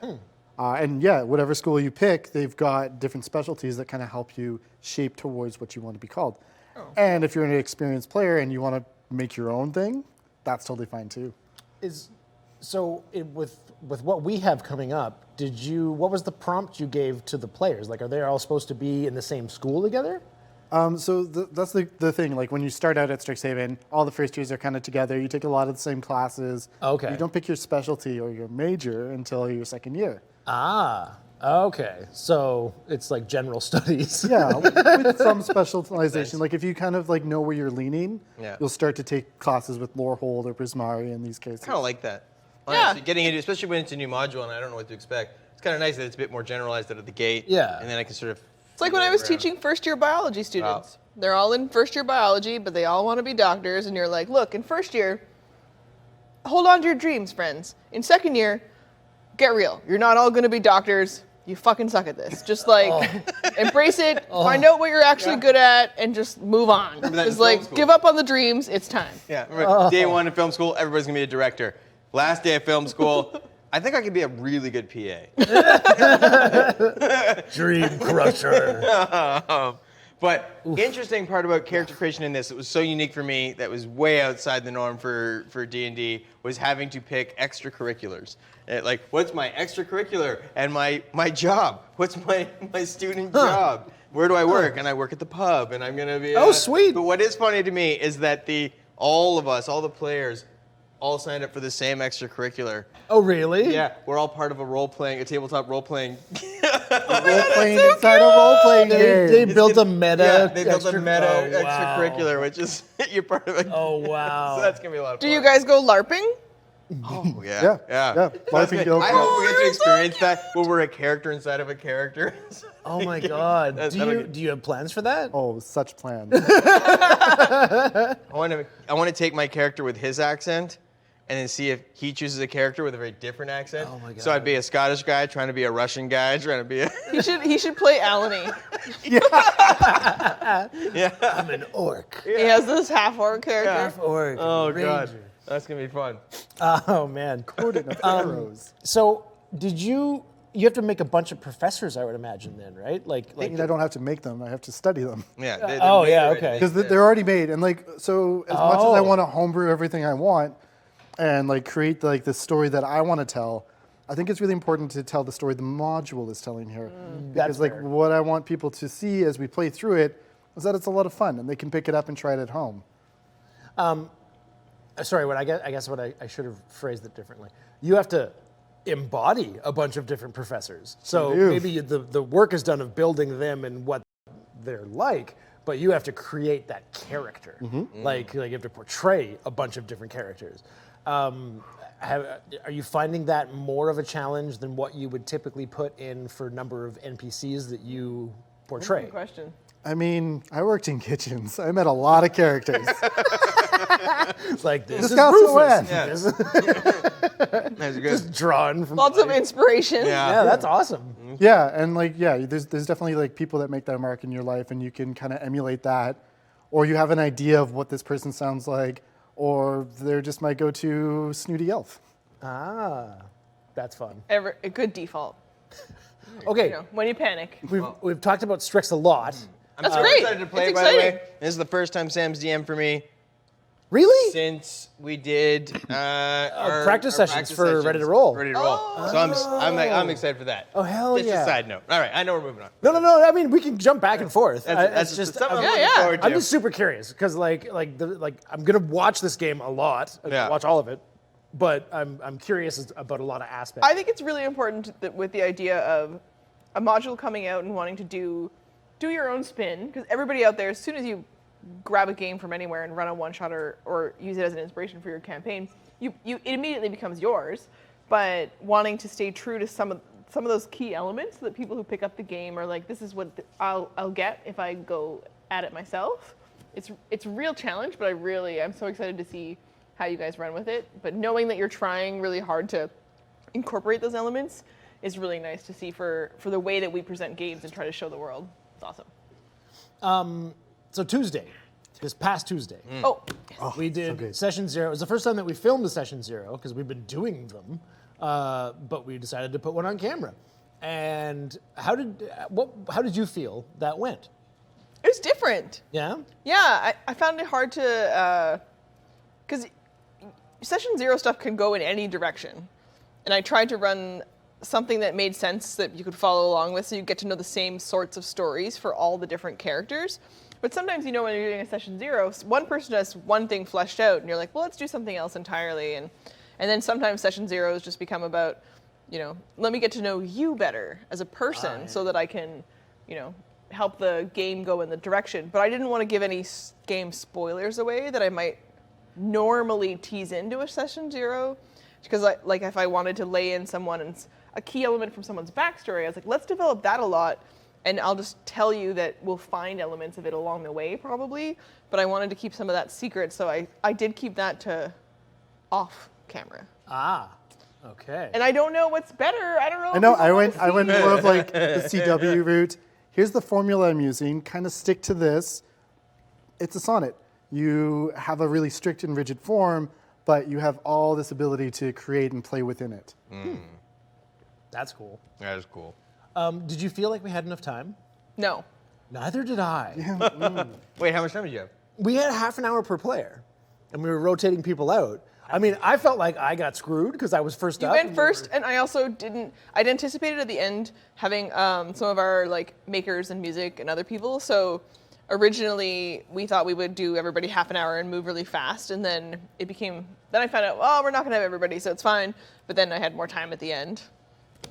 Speaker 4: And yeah, whatever school you pick, they've got different specialties that kind of help you shape towards what you want to be called. And if you're an experienced player and you want to make your own thing, that's totally fine too.
Speaker 1: With what we have coming up, what was the prompt you gave to the players? Like, are they all supposed to be in the same school together?
Speaker 4: So that's the thing. Like when you start out at Strixhaven, all the first years are kind of together. You take a lot of the same classes.
Speaker 1: Okay.
Speaker 4: You don't pick your specialty or your major until your second year.
Speaker 1: Ah, okay. So it's like general studies.
Speaker 4: Yeah, with some specialization.
Speaker 2: Nice.
Speaker 4: Like if you kind of like know where you're leaning,
Speaker 2: Yeah.
Speaker 4: you'll start to take classes with Lorehold or Prismari in these cases.
Speaker 2: Kind of like that.
Speaker 3: Yeah.
Speaker 2: Honestly, getting into, especially when it's a new module and I don't know what to expect. It's kind of nice that it's a bit more generalized out of the gate.
Speaker 1: Yeah.
Speaker 2: And then I can sort of.
Speaker 3: It's like when I was teaching first-year biology students. They're all in first-year biology, but they all want to be doctors, and you're like, look, in first year, hold on to your dreams, friends. In second year, get real. You're not all going to be doctors. You fucking suck at this. Just like embrace it, find out what you're actually good at, and just move on.
Speaker 2: that in
Speaker 3: It's
Speaker 2: film
Speaker 3: like,
Speaker 2: school.
Speaker 3: give up on the dreams. It's time.
Speaker 2: Yeah. Remember, day one in film school, everybody's gonna be a director. Last day of film school, I think I could be a really good PA.
Speaker 1: Dream crusher.
Speaker 2: But interesting part about character creation in this, that was so unique for me, that was way outside the norm for D&D, was having to pick extracurriculars. Like, what's my extracurricular and my job? What's my student job? Where do I work? And I work at the pub, and I'm gonna be.
Speaker 1: Oh, sweet.
Speaker 2: But what is funny to me is that all of us, all the players, all signed up for the same extracurricular.
Speaker 1: Oh, really?
Speaker 2: Yeah, we're all part of a tabletop role-playing.
Speaker 4: Role-playing inside a role-playing game.
Speaker 1: They built a meta.
Speaker 2: Yeah, they built a
Speaker 1: extra-
Speaker 2: meta
Speaker 1: oh, wow.
Speaker 2: extracurricular, which is you're part of it.
Speaker 1: Oh, wow.
Speaker 2: So that's gonna be a lot of
Speaker 3: Do
Speaker 2: fun.
Speaker 3: you guys go LARPing?
Speaker 2: Oh yeah.
Speaker 4: Yeah,
Speaker 2: Yeah.
Speaker 4: yeah.
Speaker 2: That's
Speaker 4: LARPing
Speaker 2: good.
Speaker 4: guild.
Speaker 2: I hope we get to experience that where we're a character inside of a character.
Speaker 1: Oh my God.
Speaker 2: That'll
Speaker 1: Do you have plans for that?
Speaker 4: Oh, such plans.
Speaker 2: I want to take my character with his accent, and then see if he chooses a character with a very different accent.
Speaker 1: Oh my
Speaker 2: So I'd
Speaker 1: God.
Speaker 2: be a Scottish guy trying to be a Russian guy trying to be a.
Speaker 3: He should play Alany.
Speaker 1: I'm an orc.
Speaker 3: He has this half-orc character.
Speaker 1: Half orc.
Speaker 2: Oh
Speaker 1: ranger.
Speaker 2: God, that's gonna be fun.
Speaker 1: Oh man.
Speaker 4: Coordinate of arrows.
Speaker 1: So you have to make a bunch of professors, I would imagine, then, right?
Speaker 4: I mean, I don't have to make them. I have to study them.
Speaker 2: Yeah.
Speaker 1: Oh, yeah, okay.
Speaker 4: Because they're already made, and like, so as much as I want to homebrew everything I want, and like create like the story that I want to tell, I think it's really important to tell the story the module is telling here.
Speaker 1: That's
Speaker 4: Because like
Speaker 1: fair.
Speaker 4: what I want people to see as we play through it is that it's a lot of fun, and they can pick it up and try it at home.
Speaker 1: Sorry, I guess what I should have phrased it differently. You have to embody a bunch of different professors. So
Speaker 4: do.
Speaker 1: maybe the work is done of building them and what they're like, but you have to create that character. Like you have to portray a bunch of different characters. Are you finding that more of a challenge than what you would typically put in for number of NPCs that you portray?
Speaker 3: Good question.
Speaker 4: I mean, I worked in kitchens. I met a lot of characters.
Speaker 1: It's like this
Speaker 4: This
Speaker 1: is
Speaker 4: got so
Speaker 1: Rufus.
Speaker 4: in.
Speaker 2: Yeah.
Speaker 1: This is
Speaker 2: That's good.
Speaker 1: just drawn from
Speaker 3: Lots of
Speaker 1: life.
Speaker 3: inspiration.
Speaker 1: Yeah, that's awesome.
Speaker 4: Yeah, and like, yeah, there's definitely like people that make that mark in your life, and you can kind of emulate that, or you have an idea of what this person sounds like, or they're just my go-to snooty elf.
Speaker 1: Ah, that's fun.
Speaker 3: A good default.
Speaker 1: Okay,
Speaker 3: You know, when you panic.
Speaker 1: we've talked about Strix a lot.
Speaker 2: I'm
Speaker 3: That's
Speaker 2: so
Speaker 3: great.
Speaker 2: excited to play,
Speaker 3: It's
Speaker 2: by the way.
Speaker 3: exciting.
Speaker 2: This is the first time Sam's DM for me
Speaker 1: Really?
Speaker 2: since we did our
Speaker 1: practice sessions for
Speaker 2: sessions
Speaker 1: Ready to Roll.
Speaker 2: Ready to roll. So I'm excited for that.
Speaker 1: Oh, hell
Speaker 2: Just
Speaker 1: yeah.
Speaker 2: a side note. All right, I know we're moving on.
Speaker 1: No. I mean, we can jump back and forth.
Speaker 2: That's
Speaker 1: it's just
Speaker 2: something I'm
Speaker 3: Yeah,
Speaker 2: looking
Speaker 3: yeah.
Speaker 2: forward to.
Speaker 1: I'm just super curious because I'm gonna watch this game a lot.
Speaker 2: Yeah.
Speaker 1: Watch all of it, but I'm curious about a lot of aspects.
Speaker 3: I think it's really important that with the idea of a module coming out and wanting to do your own spin, because everybody out there, as soon as you grab a game from anywhere and run a one-shot or use it as an inspiration for your campaign, it immediately becomes yours. But wanting to stay true to some of those key elements that people who pick up the game are like, this is what I'll get if I go at it myself. it's a real challenge, but I'm so excited to see how you guys run with it. But knowing that you're trying really hard to incorporate those elements is really nice to see for the way that we present games and try to show the world. It's awesome.
Speaker 1: So Tuesday, this past Tuesday,
Speaker 3: Oh,
Speaker 1: we did Session 0. It was the first time that we filmed a Session 0 because we've been doing them, but we decided to put one on camera. And how did you feel that went?
Speaker 3: it was different.
Speaker 1: Yeah?
Speaker 3: Yeah, I found it hard to, because Session 0 stuff can go in any direction. And I tried to run something that made sense that you could follow along with so you get to know the same sorts of stories for all the different characters. But sometimes, when you're doing a Session 0, one person has one thing fleshed out and you're like, well, let's do something else entirely. And then sometimes Session 0s just become about, let me get to know you better as a person so that I can, help the game go in the direction. But I didn't want to give any game spoilers away that I might normally tease into a Session 0. Because if I wanted to lay in a key element from someone's backstory, I was like, let's develop that a lot. And I'll just tell you that we'll find elements of it along the way, probably. But I wanted to keep some of that secret, so I did keep that to off camera.
Speaker 1: Ah, okay.
Speaker 3: And I don't know what's better. I don't know.
Speaker 4: I know.
Speaker 3: if
Speaker 4: I went more of like the CW route. Here's the formula I'm using. Kind of stick to this. It's a sonnet. You have a really strict and rigid form, but you have all this ability to create and play within it.
Speaker 1: That's cool.
Speaker 2: That is cool.
Speaker 1: Did you feel like we had enough time?
Speaker 3: No.
Speaker 1: Neither did I.
Speaker 2: Wait, how much time did you have?
Speaker 1: We had half an hour per player, and we were rotating people out. I mean, I felt like I got screwed because I was first
Speaker 3: You
Speaker 1: up.
Speaker 3: went first, and I also didn't. I'd anticipated at the end having some of our makers and music and other people. So originally we thought we would do everybody half an hour and move really fast, and then Then I found out, well, we're not going to have everybody, so it's fine. But then I had more time at the end.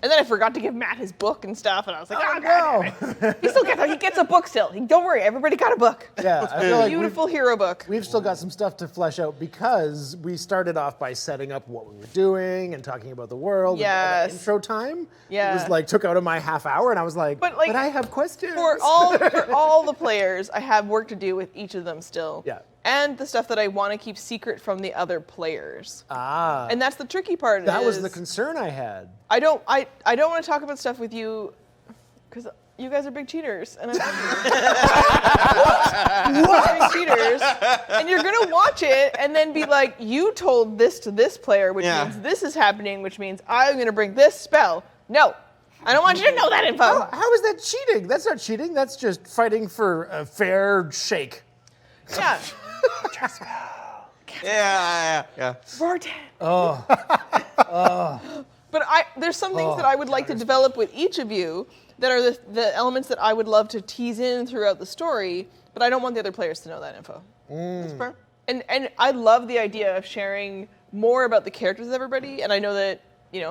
Speaker 3: And then I forgot to give Matt his book and stuff, and I was like, oh God. He gets a book still. Don't worry, everybody got a book.
Speaker 1: Yeah, I feel like
Speaker 3: Beautiful hero book.
Speaker 1: we've still got some stuff to flesh out because we started off by setting up what we were doing and talking about the world.
Speaker 3: Yes.
Speaker 1: And all that intro time.
Speaker 3: Yeah.
Speaker 1: It was took out of my half hour, and I was like,
Speaker 3: But,
Speaker 1: but I have questions.
Speaker 3: For all the players, I have work to do with each of them still.
Speaker 1: Yeah.
Speaker 3: And the stuff that I want to keep secret from the other players.
Speaker 1: And
Speaker 3: And that's the tricky part.
Speaker 1: that was the concern I had.
Speaker 3: I don't want to talk about stuff with you because you guys are big cheaters, and I'm big cheaters, and you're gonna watch it and then be like, you told this to this player, which means this is happening, which means I'm gonna bring this spell. No, I don't want you to know that info.
Speaker 1: How is that cheating? That's not cheating. That's just fighting for a fair shake.
Speaker 3: Yeah.
Speaker 2: Yeah.
Speaker 3: Vortex. But there's some things that I would like to develop with each of you that are the elements that I would love to tease in throughout the story, but I don't want the other players to know that info. That's fair. And I love the idea of sharing more about the characters of everybody, and I know that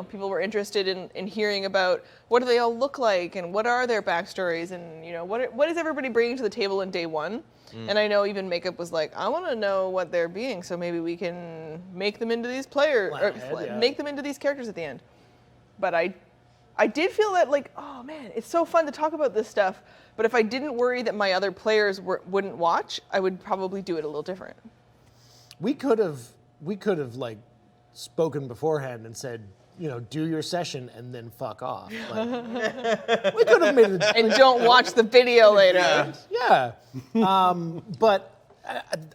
Speaker 3: people were interested in hearing about what do they all look like and what are their backstories and what is everybody bringing to the table in day one. And I know even Makeup was like, I want to know what they're being, so maybe we can make them into these make them into these characters at the end. But I did feel that oh man, it's so fun to talk about this stuff. But if I didn't worry that my other players wouldn't watch, I would probably do it a little different.
Speaker 1: We could have spoken beforehand and said, do your session and then fuck off. We could have made it.
Speaker 3: And don't watch the video later.
Speaker 1: Yeah. But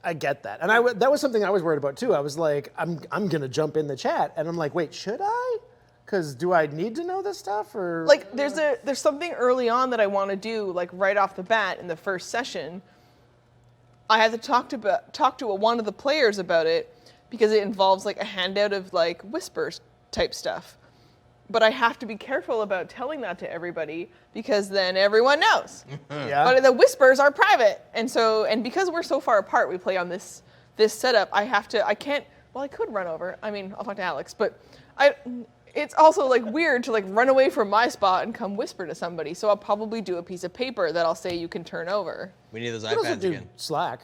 Speaker 1: I get that. And that was something I was worried about too. I was like, I'm going to jump in the chat. And I'm like, wait, should I? Because do I need to know this stuff? Or
Speaker 3: there's something early on that I want to do, right off the bat in the first session. I had to talk to one of the players about it because it involves a handout of whispers type stuff. But I have to be careful about telling that to everybody because then everyone knows.
Speaker 1: Yeah.
Speaker 3: But the whispers are private. And because we're so far apart, we play on this setup, I could run over. I mean, I'll talk to Alex, but it's also weird to run away from my spot and come whisper to somebody. So I'll probably do a piece of paper that I'll say you can turn over.
Speaker 2: We need those
Speaker 1: we could also
Speaker 2: iPads
Speaker 1: do
Speaker 2: again.
Speaker 1: Slack.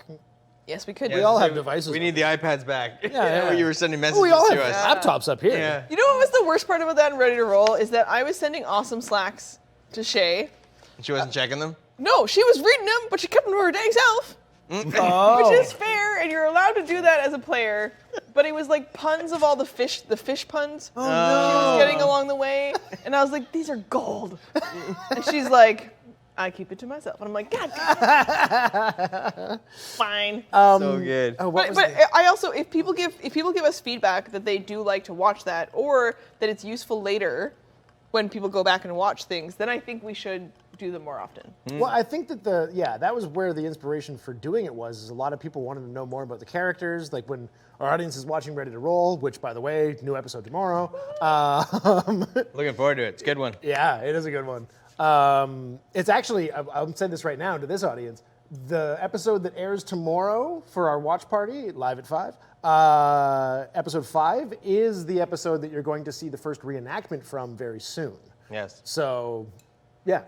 Speaker 3: Yes, we could.
Speaker 1: We all have devices.
Speaker 2: We need the iPads back.
Speaker 1: Yeah.
Speaker 2: You were sending messages
Speaker 1: We all
Speaker 2: to
Speaker 1: have
Speaker 2: us.
Speaker 1: laptops up here.
Speaker 2: Yeah.
Speaker 3: You know what was the worst part about that in Ready to Roll is that I was sending awesome Slacks to Shay.
Speaker 2: She wasn't checking them?
Speaker 3: No, she was reading them, but she kept them to her dang self. which is fair, and you're allowed to do that as a player. But it was like puns of all the fish puns she was getting along the way, and I was like, these are gold. And she's like, I keep it to myself, and I'm like, God, fine.
Speaker 2: So good.
Speaker 3: But I also, if people give us feedback that they do like to watch that, or that it's useful later when people go back and watch things, then I think we should do them more often.
Speaker 1: Well, I think that that was where the inspiration for doing it was. Is a lot of people wanted to know more about the characters. Like when our audience is watching Ready to Roll, which, by the way, new episode tomorrow.
Speaker 2: Looking forward to it. It's a good one.
Speaker 1: Yeah, it is a good one. It's actually, I'm saying this right now to this audience, the episode that airs tomorrow for our watch party, live at 5, episode 5 is the episode that you're going to see the first reenactment from very soon.
Speaker 2: Yes.
Speaker 1: So, yeah,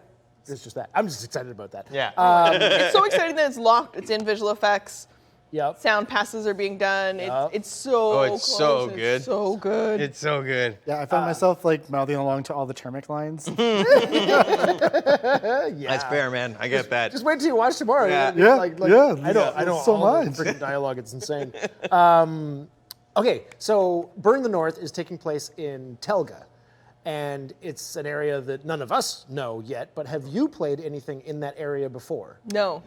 Speaker 1: it's just that. I'm just excited about that.
Speaker 2: Yeah.
Speaker 3: It's so exciting that it's locked. It's in visual effects.
Speaker 1: Yep.
Speaker 3: Sound passes are being done.
Speaker 1: Yep.
Speaker 3: It's so
Speaker 2: Oh, it's so
Speaker 3: close.
Speaker 2: good.
Speaker 3: It's so good.
Speaker 2: It's so good.
Speaker 4: Yeah, I found myself like mouthing along to all the Termic lines.
Speaker 2: That's fair, man. I get that.
Speaker 1: Just wait till you watch tomorrow.
Speaker 2: Yeah.
Speaker 4: Yeah, yeah,
Speaker 1: I know
Speaker 4: so
Speaker 1: all the
Speaker 4: much.
Speaker 1: freaking dialogue. It's insane. Okay, so Burn the North is taking place in Telga, and it's an area that none of us know yet. But have you played anything in that area before?
Speaker 3: No.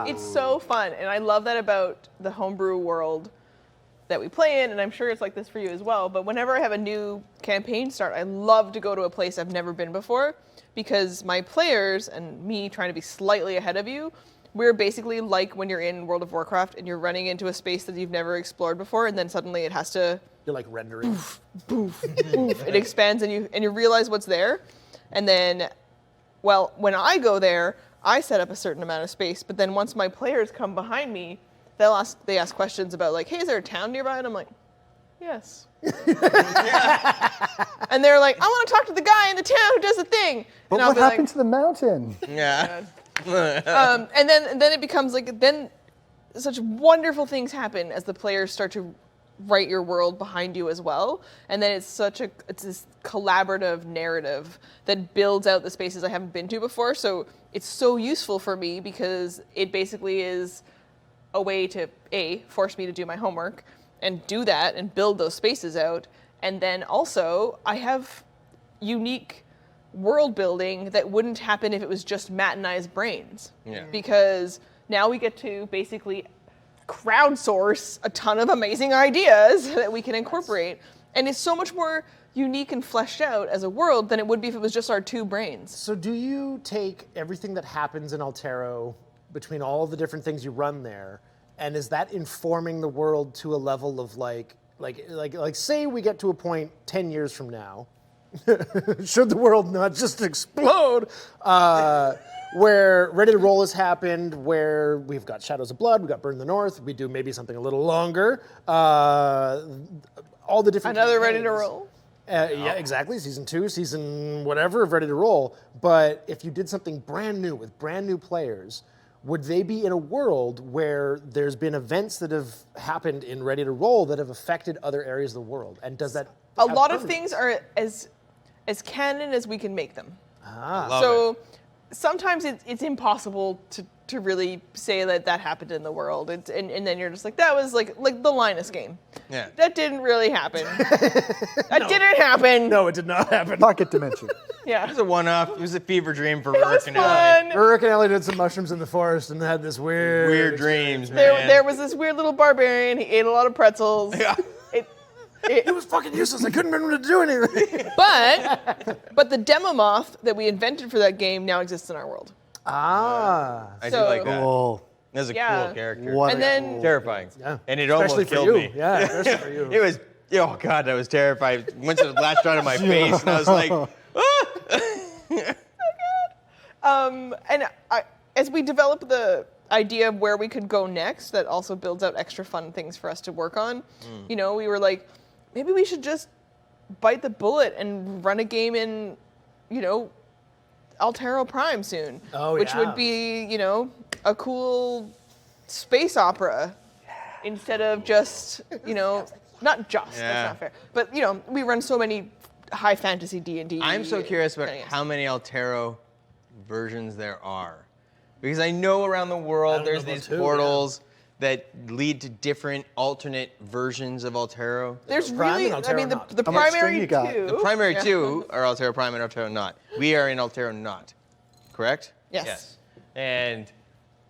Speaker 3: It's so fun, and I love that about the homebrew world that we play in, and I'm sure it's like this for you as well. But whenever I have a new campaign start, I love to go to a place I've never been before, because my players and me trying to be slightly ahead of you, we're basically like when you're in World of Warcraft and you're running into a space that you've never explored before, and then suddenly it has to
Speaker 1: You're like rendering.
Speaker 3: boof. It expands and you realize what's there. And then, well, when I go there, I set up a certain amount of space, but then once my players come behind me, they ask questions about like, hey, is there a town nearby? And I'm like, yes. And they're like, I want to talk to the guy in the town who does the thing.
Speaker 4: But
Speaker 3: and I'll
Speaker 4: what
Speaker 3: be
Speaker 4: happened
Speaker 3: like,
Speaker 4: to the mountain?
Speaker 2: Yeah.
Speaker 3: and then it becomes like, then such wonderful things happen as the players start to write your world behind you as well. And then it's this collaborative narrative that builds out the spaces I haven't been to before. So it's so useful for me because it basically is a way to force me to do my homework and do that and build those spaces out. And then also I have unique world building that wouldn't happen if it was just Matt and I's brains.
Speaker 2: Yeah.
Speaker 3: Because now we get to basically crowdsource a ton of amazing ideas that we can incorporate. And it's so much more unique and fleshed out as a world than it would be if it was just our two brains.
Speaker 1: So do you take everything that happens in Altero between all the different things you run there, and is that informing the world to a level of like say we get to a point 10 years from now, should the world not just explode, where Ready to Roll has happened, where we've got Shadows of Blood, we've got Burn the North, we do maybe something a little longer, all the different
Speaker 3: Another Ready to
Speaker 1: campaigns.
Speaker 3: Roll.
Speaker 1: Yeah, exactly. Season 2, season whatever of Ready to Roll. But if you did something brand new with brand new players, would they be in a world where there's been events that have happened in Ready to Roll that have affected other areas of the world? And does that
Speaker 3: A
Speaker 1: have
Speaker 3: lot of
Speaker 1: permanence?
Speaker 3: things are as canon as we can make them.
Speaker 2: Love
Speaker 3: So sometimes it's impossible to really say that happened in the world. And then you're just like, that was like the Linus game.
Speaker 2: Yeah.
Speaker 3: That didn't really happen. That didn't happen.
Speaker 1: No, it did not happen.
Speaker 4: Pocket dimension.
Speaker 3: Yeah.
Speaker 2: It was a one-off. It was a fever dream for
Speaker 3: It was
Speaker 2: Rourke and Ellie.
Speaker 3: fun.
Speaker 1: Rick and Ellie did some mushrooms in the forest and had this weird
Speaker 2: Dreams, man.
Speaker 3: There was this weird little barbarian. He ate a lot of pretzels.
Speaker 2: Yeah.
Speaker 1: It was fucking useless. I couldn't remember to do anything.
Speaker 3: But the demo moth that we invented for that game now exists in our world.
Speaker 1: Ah.
Speaker 2: I do
Speaker 3: So-
Speaker 2: like that.
Speaker 4: Oh,
Speaker 2: That's a
Speaker 3: Yeah.
Speaker 2: cool character.
Speaker 4: what
Speaker 3: And
Speaker 4: a
Speaker 3: then-
Speaker 4: cool-
Speaker 2: Terrifying.
Speaker 1: Yeah.
Speaker 2: And it
Speaker 1: Especially
Speaker 2: almost
Speaker 1: for
Speaker 2: killed
Speaker 1: you.
Speaker 2: me.
Speaker 1: Yeah, especially for you.
Speaker 2: It was, oh God, that was terrifying. Once it latched onto my face, and I was like,
Speaker 3: And as we develop the idea of where we could go next, that also builds out extra fun things for us to work on. You know, we were like, maybe we should just bite the bullet and run a game in, Altero Prime soon.
Speaker 1: Oh,
Speaker 3: which
Speaker 1: yeah.
Speaker 3: would be, a cool space opera instead of just, not just,
Speaker 2: Yeah.
Speaker 3: that's not fair. But, we run so many high fantasy D&D.
Speaker 2: I'm so curious about
Speaker 3: games.
Speaker 2: how many Altero versions there are. Because I know around the
Speaker 1: I
Speaker 2: world
Speaker 1: don't
Speaker 2: there's
Speaker 1: know
Speaker 2: these
Speaker 1: about two,
Speaker 2: portals that lead to different alternate versions of Altero.
Speaker 3: There's
Speaker 1: Prime
Speaker 3: really,
Speaker 1: and
Speaker 3: I mean,
Speaker 1: Altero
Speaker 3: the
Speaker 4: How much string
Speaker 3: primary
Speaker 4: you got?
Speaker 3: two.
Speaker 2: The primary
Speaker 3: Yeah.
Speaker 2: two are Altero Prime and Altero Not. We are in Altero Not, correct?
Speaker 3: Yes.
Speaker 2: And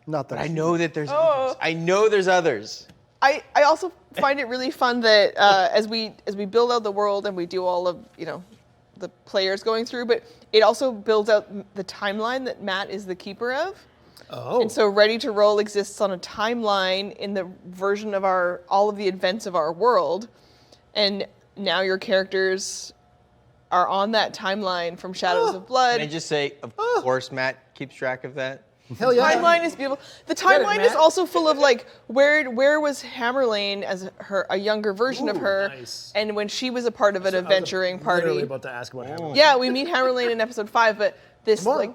Speaker 4: Not that.
Speaker 2: I know that there's
Speaker 3: Oh.
Speaker 2: others. I know there's others.
Speaker 3: I also find it really fun that as we build out the world and we do all of the players going through, but it also builds out the timeline that Matt is the keeper of.
Speaker 1: Oh.
Speaker 3: And so Ready to Roll exists on a timeline in the version of all of the events of our world, and now your characters are on that timeline from Shadows of Blood.
Speaker 2: Can I just say, of course, Matt keeps track of that.
Speaker 1: Hell yeah.
Speaker 3: Timeline is beautiful. The
Speaker 1: it,
Speaker 3: timeline is
Speaker 1: Matt.
Speaker 3: also full of like where was Hammerlane as a younger version of
Speaker 1: Ooh,
Speaker 3: her,
Speaker 1: nice.
Speaker 3: and when she was a part of an adventuring
Speaker 1: Literally
Speaker 3: party.
Speaker 1: about to ask about Hammerlane.
Speaker 3: Yeah, we meet Hammerlane in episode 5, but
Speaker 1: Tomorrow.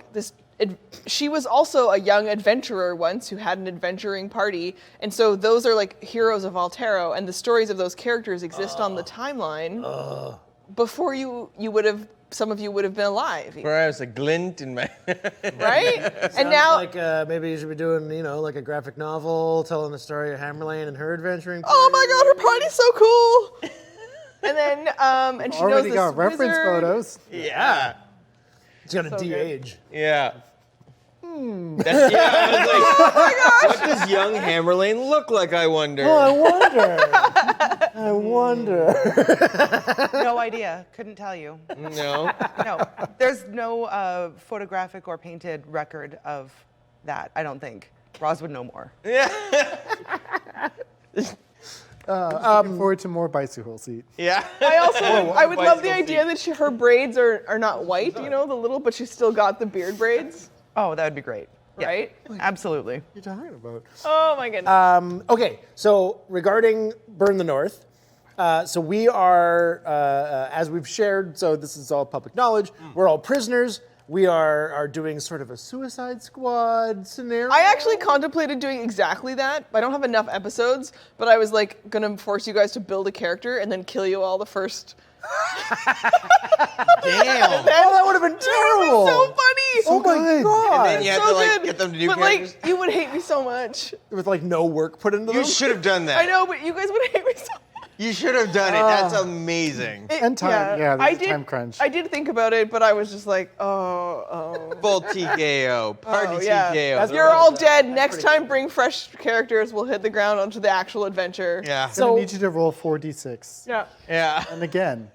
Speaker 3: she was also a young adventurer once who had an adventuring party, and so those are like heroes of Altero, and the stories of those characters exist on the timeline before some of you would have been alive,
Speaker 2: Where I was a glint in my.
Speaker 3: right? And
Speaker 1: Sounds
Speaker 3: now,
Speaker 1: like maybe you should be doing, like a graphic novel telling the story of Hammerlane and her adventuring.
Speaker 3: oh my God, her party's so cool. And then, and she knows
Speaker 4: Already
Speaker 3: this
Speaker 4: got reference
Speaker 3: wizard.
Speaker 4: photos.
Speaker 2: Yeah.
Speaker 1: It's gonna
Speaker 3: So good.
Speaker 1: de-age.
Speaker 2: Yeah. That's, yeah, I was like, what does young Hammerlane look like, I wonder?
Speaker 1: I wonder.
Speaker 6: No idea. Couldn't tell you.
Speaker 2: No.
Speaker 6: No, there's no photographic or painted record of that. I don't think. Roz would know more.
Speaker 4: Looking forward to more bicycle seat.
Speaker 2: Yeah.
Speaker 3: I would love the
Speaker 2: bicycle
Speaker 3: idea that her braids are not white, the little, but she's still got the beard braids,
Speaker 6: Oh, that would be great. Yeah,
Speaker 3: right?
Speaker 6: absolutely.
Speaker 4: What are you talking about?
Speaker 3: Oh my goodness.
Speaker 1: Okay, so regarding Burn the North, so we are, as we've shared, so this is all public knowledge, we're all prisoners. We are doing sort of a Suicide Squad scenario.
Speaker 3: I actually contemplated doing exactly that. I don't have enough episodes, but I was like gonna force you guys to build a character and then kill you all the first.
Speaker 2: Damn.
Speaker 1: Oh, that would have been terrible.
Speaker 3: So funny.
Speaker 1: Oh my
Speaker 4: good.
Speaker 1: god.
Speaker 2: And then you have
Speaker 3: so
Speaker 2: to like
Speaker 3: good.
Speaker 2: get them to do
Speaker 3: but
Speaker 2: characters.
Speaker 3: like, you would hate me so much.
Speaker 1: With like no work put into
Speaker 2: You
Speaker 1: them.
Speaker 2: should have done that.
Speaker 3: I know, but you guys would hate me so much.
Speaker 2: You should have done it. That's amazing.
Speaker 4: And time, yeah, there's a time crunch.
Speaker 3: I did think about it, but I was just like, oh.
Speaker 2: Full TKO. Party
Speaker 3: Oh, yeah.
Speaker 2: TKO.
Speaker 3: You're all dead. Next time, bring fresh characters. We'll hit the ground onto the actual adventure.
Speaker 2: Yeah.
Speaker 4: I'm
Speaker 1: So-
Speaker 4: gonna need you to roll 4d6.
Speaker 3: Yeah.
Speaker 2: Yeah.
Speaker 4: And again.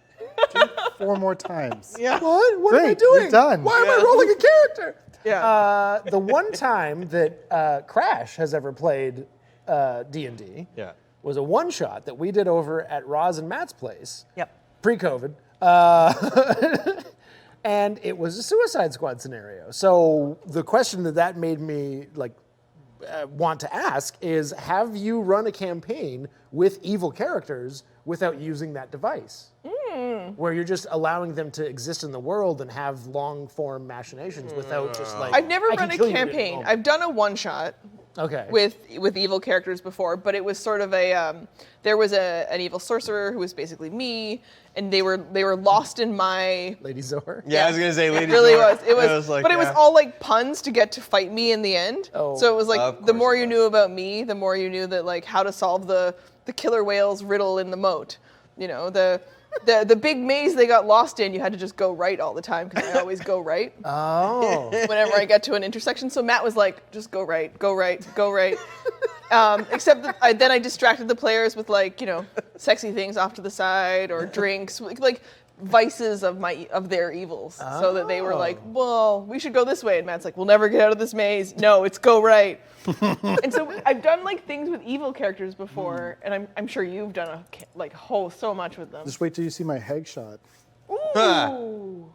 Speaker 4: Do it 4 more times.
Speaker 2: Yeah.
Speaker 1: What? What am I
Speaker 4: Great,
Speaker 1: doing?
Speaker 4: you're done.
Speaker 1: Why am I
Speaker 2: Yeah.
Speaker 1: rolling a character?
Speaker 3: Yeah.
Speaker 1: The one time that Crash has ever played D&D
Speaker 2: Yeah.
Speaker 1: was a one-shot that we did over at Roz and Matt's place.
Speaker 6: Yep.
Speaker 1: Pre-COVID. And it was a Suicide Squad scenario. So the question that made me want to ask is, have you run a campaign with evil characters without using that device? Where you're just allowing them to exist in the world and have long-form machinations without just like...
Speaker 3: I've never
Speaker 1: I can
Speaker 3: run a
Speaker 1: kill you at any
Speaker 3: campaign.
Speaker 1: moment.
Speaker 3: I've done a one-shot.
Speaker 1: Okay.
Speaker 3: with evil characters before, but it was sort of there was an evil sorcerer who was basically me, and they were lost in my.
Speaker 1: Lady Zor.
Speaker 2: Yeah, I was gonna say,
Speaker 3: It
Speaker 2: ladies.
Speaker 3: really
Speaker 2: Zor.
Speaker 3: was. It was,
Speaker 2: like,
Speaker 3: but it was
Speaker 2: yeah.
Speaker 3: all like puns to get to fight me in the end.
Speaker 1: Oh.
Speaker 3: So it was
Speaker 2: Of
Speaker 3: like the
Speaker 2: course
Speaker 3: more
Speaker 2: it
Speaker 3: you
Speaker 2: was.
Speaker 3: knew about me, the more you knew that like how to solve the killer whale's riddle in the moat. The big maze they got lost in, you had to just go right all the time because I always go right
Speaker 1: Oh.
Speaker 3: whenever I get to an intersection. So Matt was like, just go right, go right, go right. Except that then I distracted the players with sexy things off to the side or drinks, like vices of their evils, so that they were like, well, we should go this way. And Matt's like, we'll never get out of this maze. No, it's go right. And so I've done like things with evil characters before, and I'm sure you've done so much with them.
Speaker 4: Just wait till you see my hag shot.
Speaker 3: Ooh.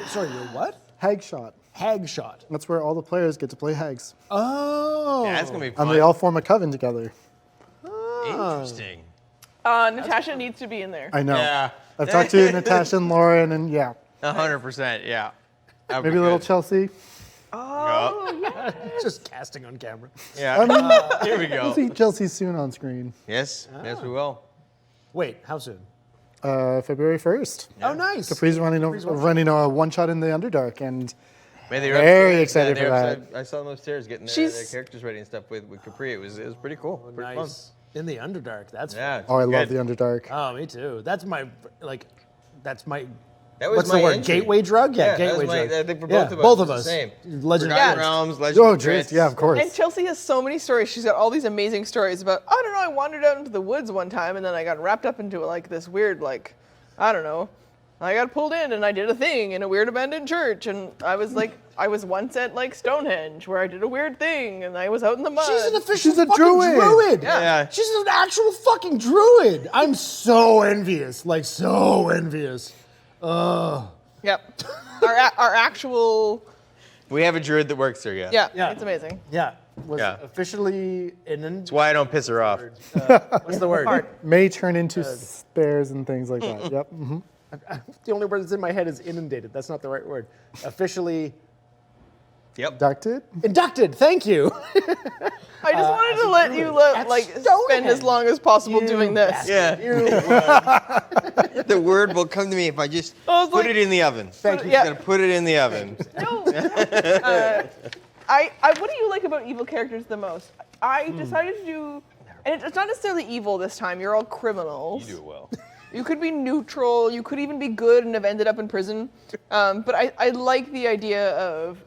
Speaker 1: Sorry, your what?
Speaker 4: Hag shot.
Speaker 1: Hag shot.
Speaker 4: That's where all the players get to play hags.
Speaker 1: Oh.
Speaker 2: Yeah, that's gonna be fun.
Speaker 4: And they all form a coven together.
Speaker 2: Interesting.
Speaker 3: Natasha needs to be in there.
Speaker 4: I know.
Speaker 2: Yeah.
Speaker 4: I've talked to Natasha and Lauren, and yeah.
Speaker 2: 100%. Yeah. That would be
Speaker 4: Maybe a little
Speaker 2: good.
Speaker 4: Chelsea.
Speaker 3: Oh, yeah.
Speaker 1: Just casting on camera.
Speaker 2: Yeah.
Speaker 4: I mean,
Speaker 2: Here we
Speaker 4: we'll
Speaker 2: go.
Speaker 4: see Chelsea soon on screen.
Speaker 2: Yes. Yes, we will.
Speaker 1: Wait, how soon?
Speaker 4: February 1st.
Speaker 1: Oh, nice.
Speaker 4: Capri's running a one shot in the Underdark, and
Speaker 2: Man, they were
Speaker 4: Very
Speaker 2: upstairs,
Speaker 4: excited for that.
Speaker 2: I saw them upstairs getting their
Speaker 3: She's-
Speaker 2: characters ready and stuff with Capri. It was pretty cool. Pretty fun.
Speaker 1: Nice. In the Underdark. That's
Speaker 2: Yeah.
Speaker 4: Oh, I love
Speaker 2: good.
Speaker 4: the Underdark.
Speaker 1: Oh, me too. That's my
Speaker 2: That was
Speaker 1: what's
Speaker 2: my
Speaker 1: the word?
Speaker 2: entry.
Speaker 1: Gateway drug? Yeah,
Speaker 2: Yeah, that
Speaker 1: gateway
Speaker 2: was my-
Speaker 1: drug.
Speaker 2: I think for
Speaker 1: Yeah,
Speaker 2: both of us,
Speaker 1: both
Speaker 2: it
Speaker 1: of
Speaker 2: was
Speaker 1: us.
Speaker 2: the same.
Speaker 1: Legend
Speaker 3: Yeah.
Speaker 2: Forgotten Realms, Legend
Speaker 4: Oh,
Speaker 2: of
Speaker 4: Drift.
Speaker 2: Dritz.
Speaker 4: Yeah, of course.
Speaker 3: And Chelsea has so many stories. She's got all these amazing stories about, I don't know, I wandered out into the woods one time and then I got wrapped up into like this weird, like, I don't know. I got pulled in and I did a thing in a weird abandoned church. And I was like, I was once at like Stonehenge where I did a weird thing and I was out in the mud.
Speaker 1: She's an official
Speaker 4: She's a
Speaker 1: fucking
Speaker 4: druid.
Speaker 1: druid.
Speaker 2: Yeah.
Speaker 1: She's an actual fucking druid. I'm so envious. Like, so envious.
Speaker 3: Yep. Our actual,
Speaker 2: We have a druid that works there, yeah.
Speaker 3: yeah,
Speaker 1: Yeah.
Speaker 3: it's amazing.
Speaker 1: Yeah. Was
Speaker 2: Yeah.
Speaker 1: officially in.
Speaker 2: That's why I don't piss her off.
Speaker 1: What's the word?
Speaker 4: May turn into spares and things like that. Yep. Mm-hmm.
Speaker 1: The only word that's in my head is inundated. That's not the right word. Officially
Speaker 2: Yep.
Speaker 4: Ducted.
Speaker 1: inducted. Thank you.
Speaker 3: I just wanted to let you
Speaker 1: At
Speaker 3: like
Speaker 1: Stonehenge.
Speaker 3: spend as long as possible doing this.
Speaker 2: Yeah. The word will come to me if I just
Speaker 3: I was
Speaker 2: put
Speaker 3: like-
Speaker 2: it in the oven.
Speaker 1: Thank you.
Speaker 3: Yeah.
Speaker 2: Gotta put it in the oven.
Speaker 3: No. What do you like about evil characters the most? I decided to do, and it's not necessarily evil this time. You're all criminals.
Speaker 2: You do it well.
Speaker 3: You could be neutral. You could even be good and have ended up in prison. But I like the idea of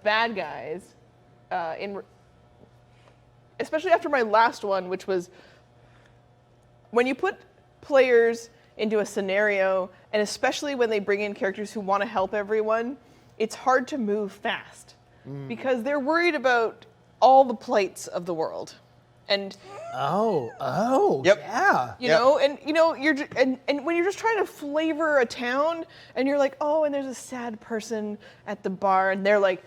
Speaker 3: bad guys, especially after my last one, which was when you put players into a scenario, and especially when they bring in characters who want to help everyone, it's hard to move fast because they're worried about all the plights of the world. And
Speaker 1: Oh.
Speaker 2: Yep.
Speaker 1: Yeah.
Speaker 3: you
Speaker 2: Yep.
Speaker 3: know, and you're and when you're just trying to flavor a town, and you're like, oh, and there's a sad person at the bar, and they're like,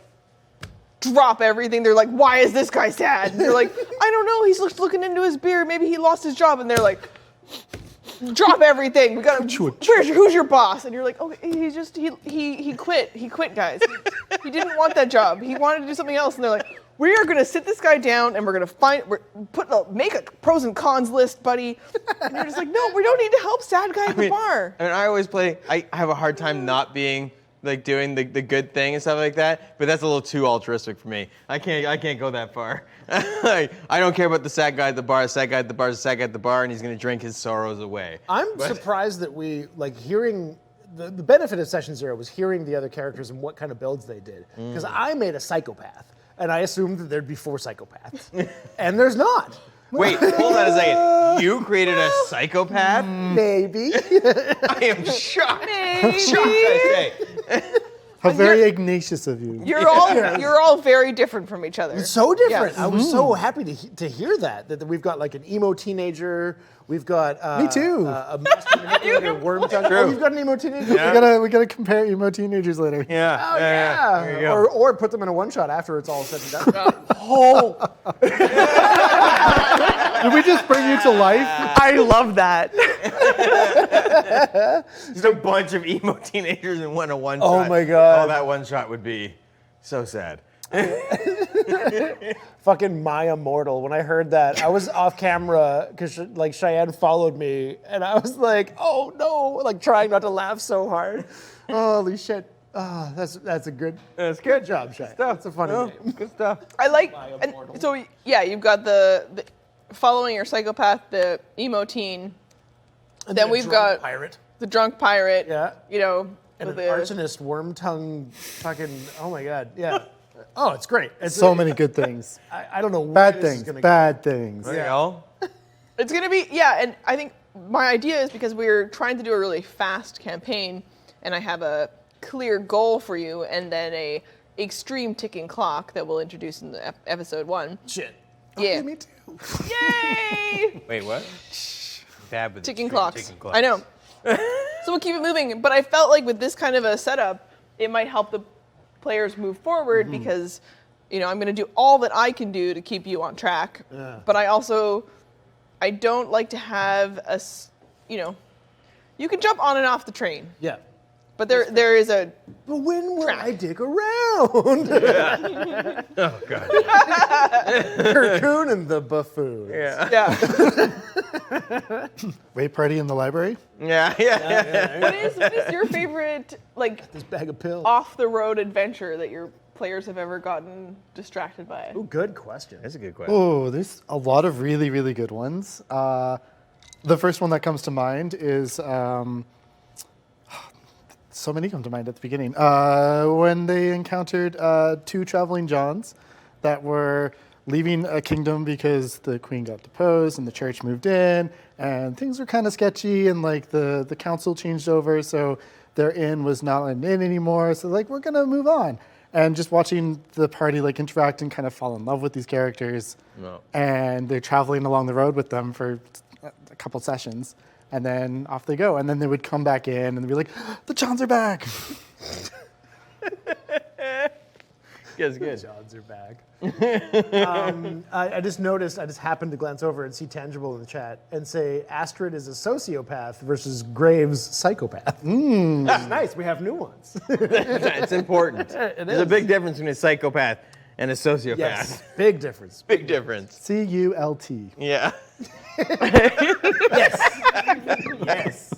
Speaker 3: drop everything. They're like, why is this guy sad? And you're like, I don't know. He's looking into his beer. Maybe he lost his job. And they're like, drop everything. We got to. Who's your boss? And you're like, oh, he quit. He quit, guys. He didn't want that job. He wanted to do something else. And they're like, we are gonna sit this guy down and we're gonna make a pros and cons list, buddy. And you're just like, no, we don't need to help sad guy at the bar.
Speaker 2: I mean, I always play. I have a hard time not being like doing the good thing and stuff like that. But that's a little too altruistic for me. I can't go that far. I don't care about the sad guy at the bar. The sad guy at the bar is the sad guy at the bar, and he's gonna drink his sorrows away.
Speaker 1: I'm surprised that we like hearing the benefit of Session Zero was hearing the other characters and what kind of builds they did. Because I made a psychopath, and I assumed that there'd be 4 psychopaths, and there's not.
Speaker 2: Wait, hold on a second. You created a psychopath?
Speaker 1: Maybe.
Speaker 2: I am shocked.
Speaker 3: Maybe.
Speaker 2: Shocked, I say.
Speaker 4: How very Ignatius of you.
Speaker 3: You're all very different from each other.
Speaker 1: So different.
Speaker 3: Yes.
Speaker 1: I was so happy to hear that we've got like an emo teenager. We've got
Speaker 4: Me too.
Speaker 1: A master manipulator worm tongue.
Speaker 2: True.
Speaker 1: Oh, you've got an emo teenager.
Speaker 4: We gotta compare emo teenagers later.
Speaker 2: Yeah.
Speaker 1: Oh yeah.
Speaker 2: There you go.
Speaker 1: Or put them in a one shot after it's all said and done.
Speaker 4: Did we just bring you to life?
Speaker 6: I love that.
Speaker 2: Just a bunch of emo teenagers in one shot.
Speaker 1: Oh my God.
Speaker 2: Oh, that one shot would be so sad.
Speaker 1: Fucking Maya Mortal. When I heard that, I was off camera because like Cheyenne followed me, and I was like, "Oh no!" Like trying not to laugh so hard. Holy shit! Oh, that's a good.
Speaker 2: That's
Speaker 1: Good job, Cheyenne. That's a funny name.
Speaker 2: Good stuff.
Speaker 3: I like, and so yeah, you've got the following your psychopath, the emo teen.
Speaker 1: And
Speaker 3: Then
Speaker 1: a
Speaker 3: we've
Speaker 1: drunk
Speaker 3: got
Speaker 1: pirate
Speaker 3: the drunk pirate.
Speaker 1: Yeah.
Speaker 3: You know,
Speaker 1: and an
Speaker 3: with the
Speaker 1: arsonist worm tongue. Fucking. Oh my god. Yeah. Oh, it's great. It's
Speaker 4: So many good things.
Speaker 1: I don't know. Where
Speaker 4: Bad
Speaker 1: this is
Speaker 4: things.
Speaker 1: gonna go.
Speaker 4: Bad things.
Speaker 2: There you go.
Speaker 3: It's gonna be and I think my idea is because we're trying to do a really fast campaign, and I have a clear goal for you, and then a extreme ticking clock that we'll introduce in the episode 1.
Speaker 1: Shit.
Speaker 3: Yeah.
Speaker 4: Me too.
Speaker 3: Yay!
Speaker 2: Wait, what? Bad with
Speaker 3: ticking
Speaker 2: the
Speaker 3: clocks.
Speaker 2: ticking clocks.
Speaker 3: I know. So we'll keep it moving. But I felt like with this kind of a setup, it might help the players move forward because, I'm going to do all that I can do to keep you on track.
Speaker 1: Yeah.
Speaker 3: But I don't like to have you can jump on and off the train.
Speaker 1: Yeah.
Speaker 3: But there is a
Speaker 1: But when will
Speaker 3: Track.
Speaker 1: I dig around?
Speaker 2: Oh god.
Speaker 1: Cocoon and the buffoon.
Speaker 2: Yeah.
Speaker 4: Raid party in the library.
Speaker 2: Yeah.
Speaker 3: What is your favorite like
Speaker 1: This bag of pills.
Speaker 3: off the road adventure that your players have ever gotten distracted by?
Speaker 1: Ooh, good question.
Speaker 2: That's a good question.
Speaker 4: Oh, there's a lot of really, really good ones. The first one that comes to mind is so many come to mind at the beginning. When they encountered two traveling Johns that were leaving a kingdom because the queen got deposed and the church moved in, and things were kind of sketchy, and like the council changed over, so their inn was not an inn anymore. So like, we're gonna move on. And just watching the party like interact and kind of fall in love with these characters, and they're traveling along the road with them for a couple sessions, and then off they go. And then they would come back in and they'd be like, the Johns are back.
Speaker 2: That's good.
Speaker 1: Odds are back. I just noticed, I just happened to glance over and see Tangible in the chat and say Astrid is a sociopath versus Graves psychopath. That's nice. We have new ones.
Speaker 2: It's important. There's a big difference between a psychopath and a sociopath.
Speaker 1: Yes, big difference.
Speaker 2: Big difference.
Speaker 4: CULT.
Speaker 2: Yeah.
Speaker 1: Yes.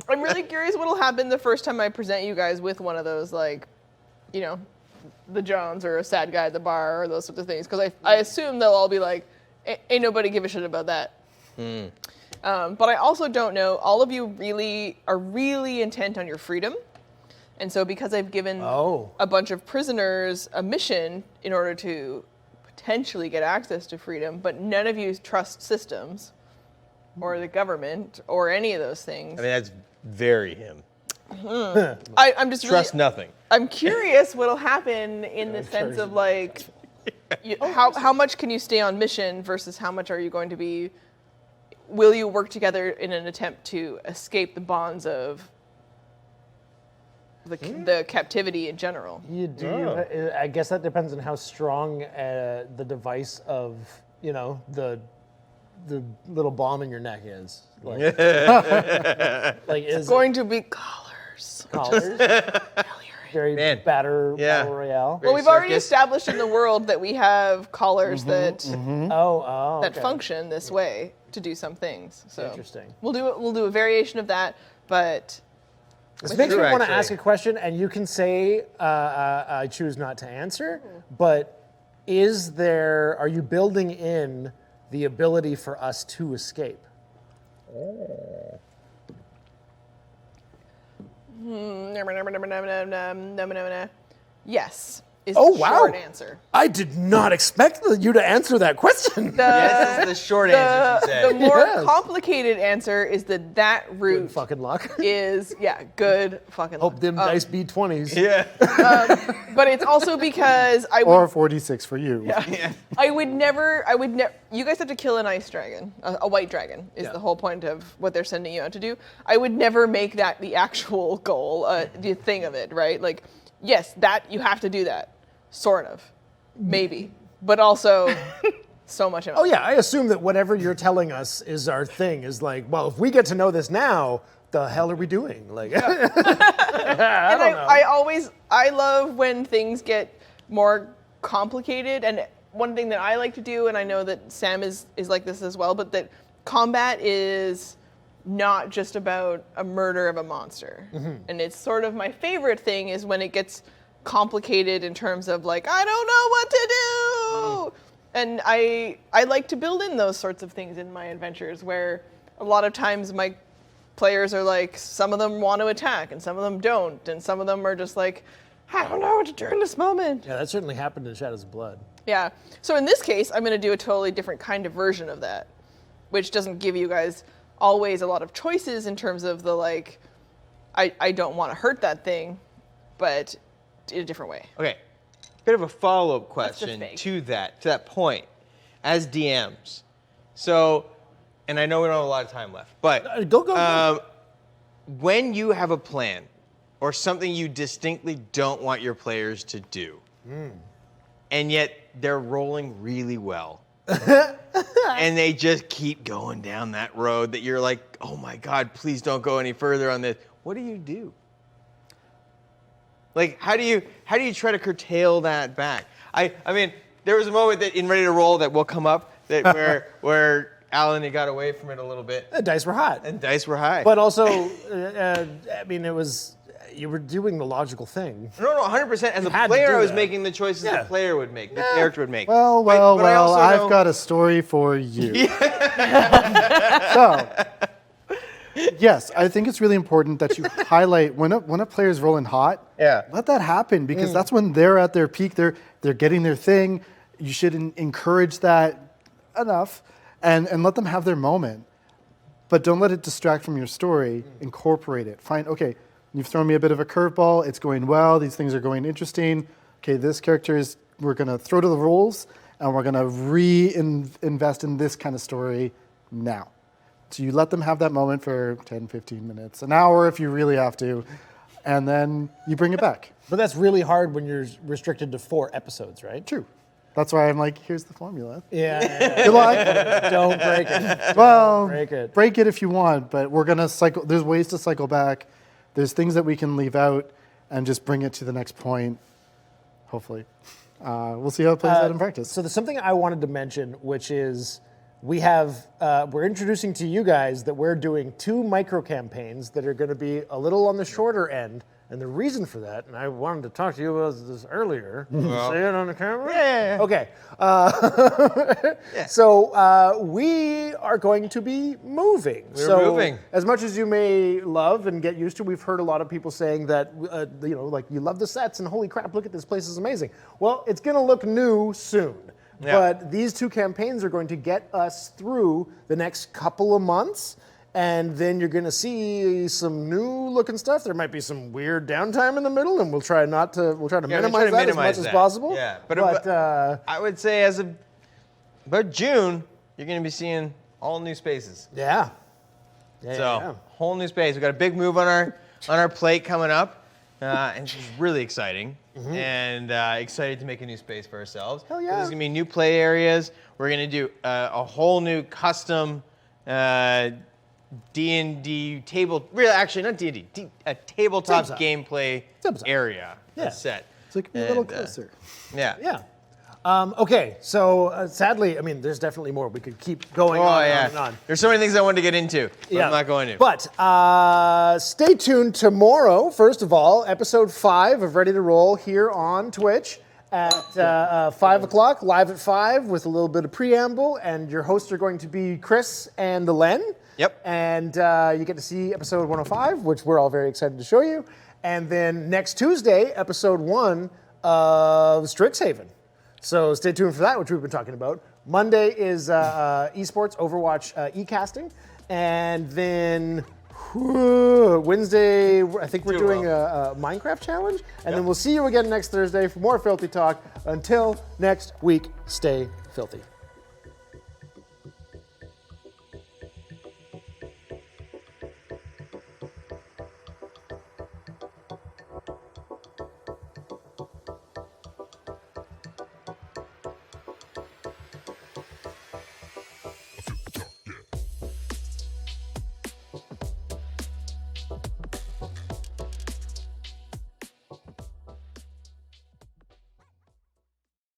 Speaker 3: I'm really curious what'll happen the first time I present you guys with one of those, like, you know, the Johns or a sad guy at the bar or those sorts of things. Because I assume they'll all be like, ain't nobody give a shit about that. But I also don't know, all of you are really intent on your freedom. And so because I've given a bunch of prisoners a mission in order to potentially get access to freedom, but none of you trust systems or the government or any of those things.
Speaker 2: I mean, that's very him.
Speaker 3: I'm just
Speaker 2: Trust
Speaker 3: really,
Speaker 2: nothing.
Speaker 3: I'm curious what'll happen in the sense of like, how much can you stay on mission versus how much are you going to be, will you work together in an attempt to escape the bonds of the captivity in general?
Speaker 1: I guess that depends on how strong the device of, you know, the little bomb in your neck is. Like, is
Speaker 3: Going to be collars.
Speaker 1: collars? Very
Speaker 2: Man.
Speaker 1: battle
Speaker 2: Yeah.
Speaker 1: royale.
Speaker 3: Well, we've already
Speaker 2: circus.
Speaker 3: established in the world that we have collars that
Speaker 1: That
Speaker 3: function this way to do some things. So
Speaker 1: Interesting.
Speaker 3: We'll do a variation of that, but
Speaker 1: This makes me
Speaker 2: true,
Speaker 1: want to
Speaker 2: actually.
Speaker 1: ask a question, and you can say I choose not to answer. But are you building in the ability for us to escape?
Speaker 3: yes is
Speaker 1: Oh,
Speaker 3: the
Speaker 1: wow.
Speaker 3: short answer.
Speaker 1: I did not expect you to answer that question.
Speaker 2: Yes, is the short answer, she
Speaker 3: The
Speaker 2: said.
Speaker 3: more
Speaker 1: Yes.
Speaker 3: complicated answer is that route
Speaker 1: Good fucking luck.
Speaker 3: is good fucking
Speaker 1: Hope
Speaker 3: luck.
Speaker 1: them dice B20s.
Speaker 2: Yeah.
Speaker 3: But it's also because I would
Speaker 4: Or 46 for you.
Speaker 3: I would never, you guys have to kill an ice dragon, a white dragon is the whole point of what they're sending you out to do. I would never make that the actual goal, the thing of it, right? Like, yes, that, you have to do that, sort of, maybe, but also so much.
Speaker 1: Oh yeah, I assume that whatever you're telling us is our thing. Is like, well, if we get to know this now, the hell are we doing? Like,
Speaker 3: I love when things get more complicated, and one thing that I like to do, and I know that Sam is like this as well, but that combat is not just about a murder of a monster. And it's sort of my favorite thing is when it gets complicated in terms of like, I don't know what to do. And I like to build in those sorts of things in my adventures where a lot of times my players are like, some of them want to attack and some of them don't. And some of them are just like, I don't know what to do in this moment.
Speaker 1: yeah, that certainly happened in Shadows of Blood.
Speaker 3: Yeah. So in this case, I'm going to do a totally different kind of version of that, which doesn't give you guys always a lot of choices in terms of the like, I don't want to hurt that thing, but in a different way.
Speaker 2: Okay. Bit of a follow-up
Speaker 3: That's just
Speaker 2: question
Speaker 3: vague.
Speaker 2: to that point. As DMs, so, and I know we don't have a lot of time left, but
Speaker 1: Go.
Speaker 2: when you have a plan or something you distinctly don't want your players to do, and yet they're rolling really well, and they just keep going down that road that you're like, oh my God, please don't go any further on this. What do you do? Like, how do you try to curtail that back? I mean, there was a moment that in Ready to Roll that will come up that where Alan, he got away from it a little bit.
Speaker 1: The dice were hot.
Speaker 2: And dice were high.
Speaker 1: But also, I mean, you were doing the logical thing.
Speaker 2: No, 100%. As a
Speaker 1: had to
Speaker 2: player,
Speaker 1: do
Speaker 2: I was
Speaker 1: that.
Speaker 2: making the choices
Speaker 1: Yeah.
Speaker 2: the player would make, the character would make.
Speaker 4: Well,
Speaker 2: But I also
Speaker 4: I've
Speaker 2: know-
Speaker 4: got a story for you. So, yes, I think it's really important that you highlight when a player's rolling hot.
Speaker 2: Yeah.
Speaker 4: Let that happen because that's when they're at their peak. They're getting their thing. You should encourage that enough, and let them have their moment. But don't let it distract from your story. Incorporate it. Okay, you've thrown me a bit of a curveball. It's going well. These things are going interesting. Okay, this character we're going to throw to the rules, and we're going to reinvest in this kind of story now. So you let them have that moment for 10, 15 minutes, an hour if you really have to, and then you bring it back.
Speaker 1: But that's really hard when you're restricted to 4 episodes, right?
Speaker 4: True. That's why I'm like, here's the formula.
Speaker 1: Yeah.
Speaker 4: Good luck.
Speaker 1: Don't break it.
Speaker 4: Well,
Speaker 1: break it.
Speaker 4: if you want, but we're going to cycle. There's ways to cycle back. There's things that we can leave out and just bring it to the next point, hopefully. We'll see how it plays out in practice.
Speaker 1: So there's something I wanted to mention, which is we're introducing to you guys that we're doing 2 micro-campaigns that are going to be a little on the shorter end. And the reason for that, and I wanted to talk to you about this earlier. Say it on the camera?
Speaker 2: Yeah.
Speaker 1: Okay. So we are going to be moving.
Speaker 2: We're moving.
Speaker 1: As much as you may love and get used to, we've heard a lot of people saying that, like you love the sets and holy crap, look at this place is amazing. Well, it's going to look new soon.
Speaker 2: Yeah.
Speaker 1: But these 2 campaigns are going to get us through the next couple of months. And then you're going to see some new looking stuff. There might be some weird downtime in the middle, and we'll try to minimize that as much as possible.
Speaker 2: Yeah, but I would say as of about June, you're going to be seeing all new spaces.
Speaker 1: Yeah.
Speaker 2: Whole new space. We've got a big move on our plate coming up, and it's really exciting. And excited to make a new space for ourselves.
Speaker 1: Hell yeah.
Speaker 2: There's going to be new play areas. We're going to do a whole new custom D&D table, really actually not D&D, a tabletop gameplay area, a set.
Speaker 4: So it can be a little closer.
Speaker 2: Yeah.
Speaker 1: Yeah. Okay, so sadly, I mean, there's definitely more. We could keep going on and on.
Speaker 2: There's so many things I wanted to get into, but I'm not going to.
Speaker 1: But stay tuned tomorrow, first of all, episode 5 of Ready to Roll here on Twitch at 5 o'clock, live at 5 with a little bit of preamble, and your hosts are going to be Chris and Len.
Speaker 2: Yep.
Speaker 1: And you get to see episode 105, which we're all very excited to show you. And then next Tuesday, episode 1 of Strixhaven. So stay tuned for that, which we've been talking about. Monday is esports, Overwatch e-casting. And then Wednesday, I think we're doing a Minecraft challenge. And then we'll see you again next Thursday for more Filthy Talk. Until next week, stay filthy.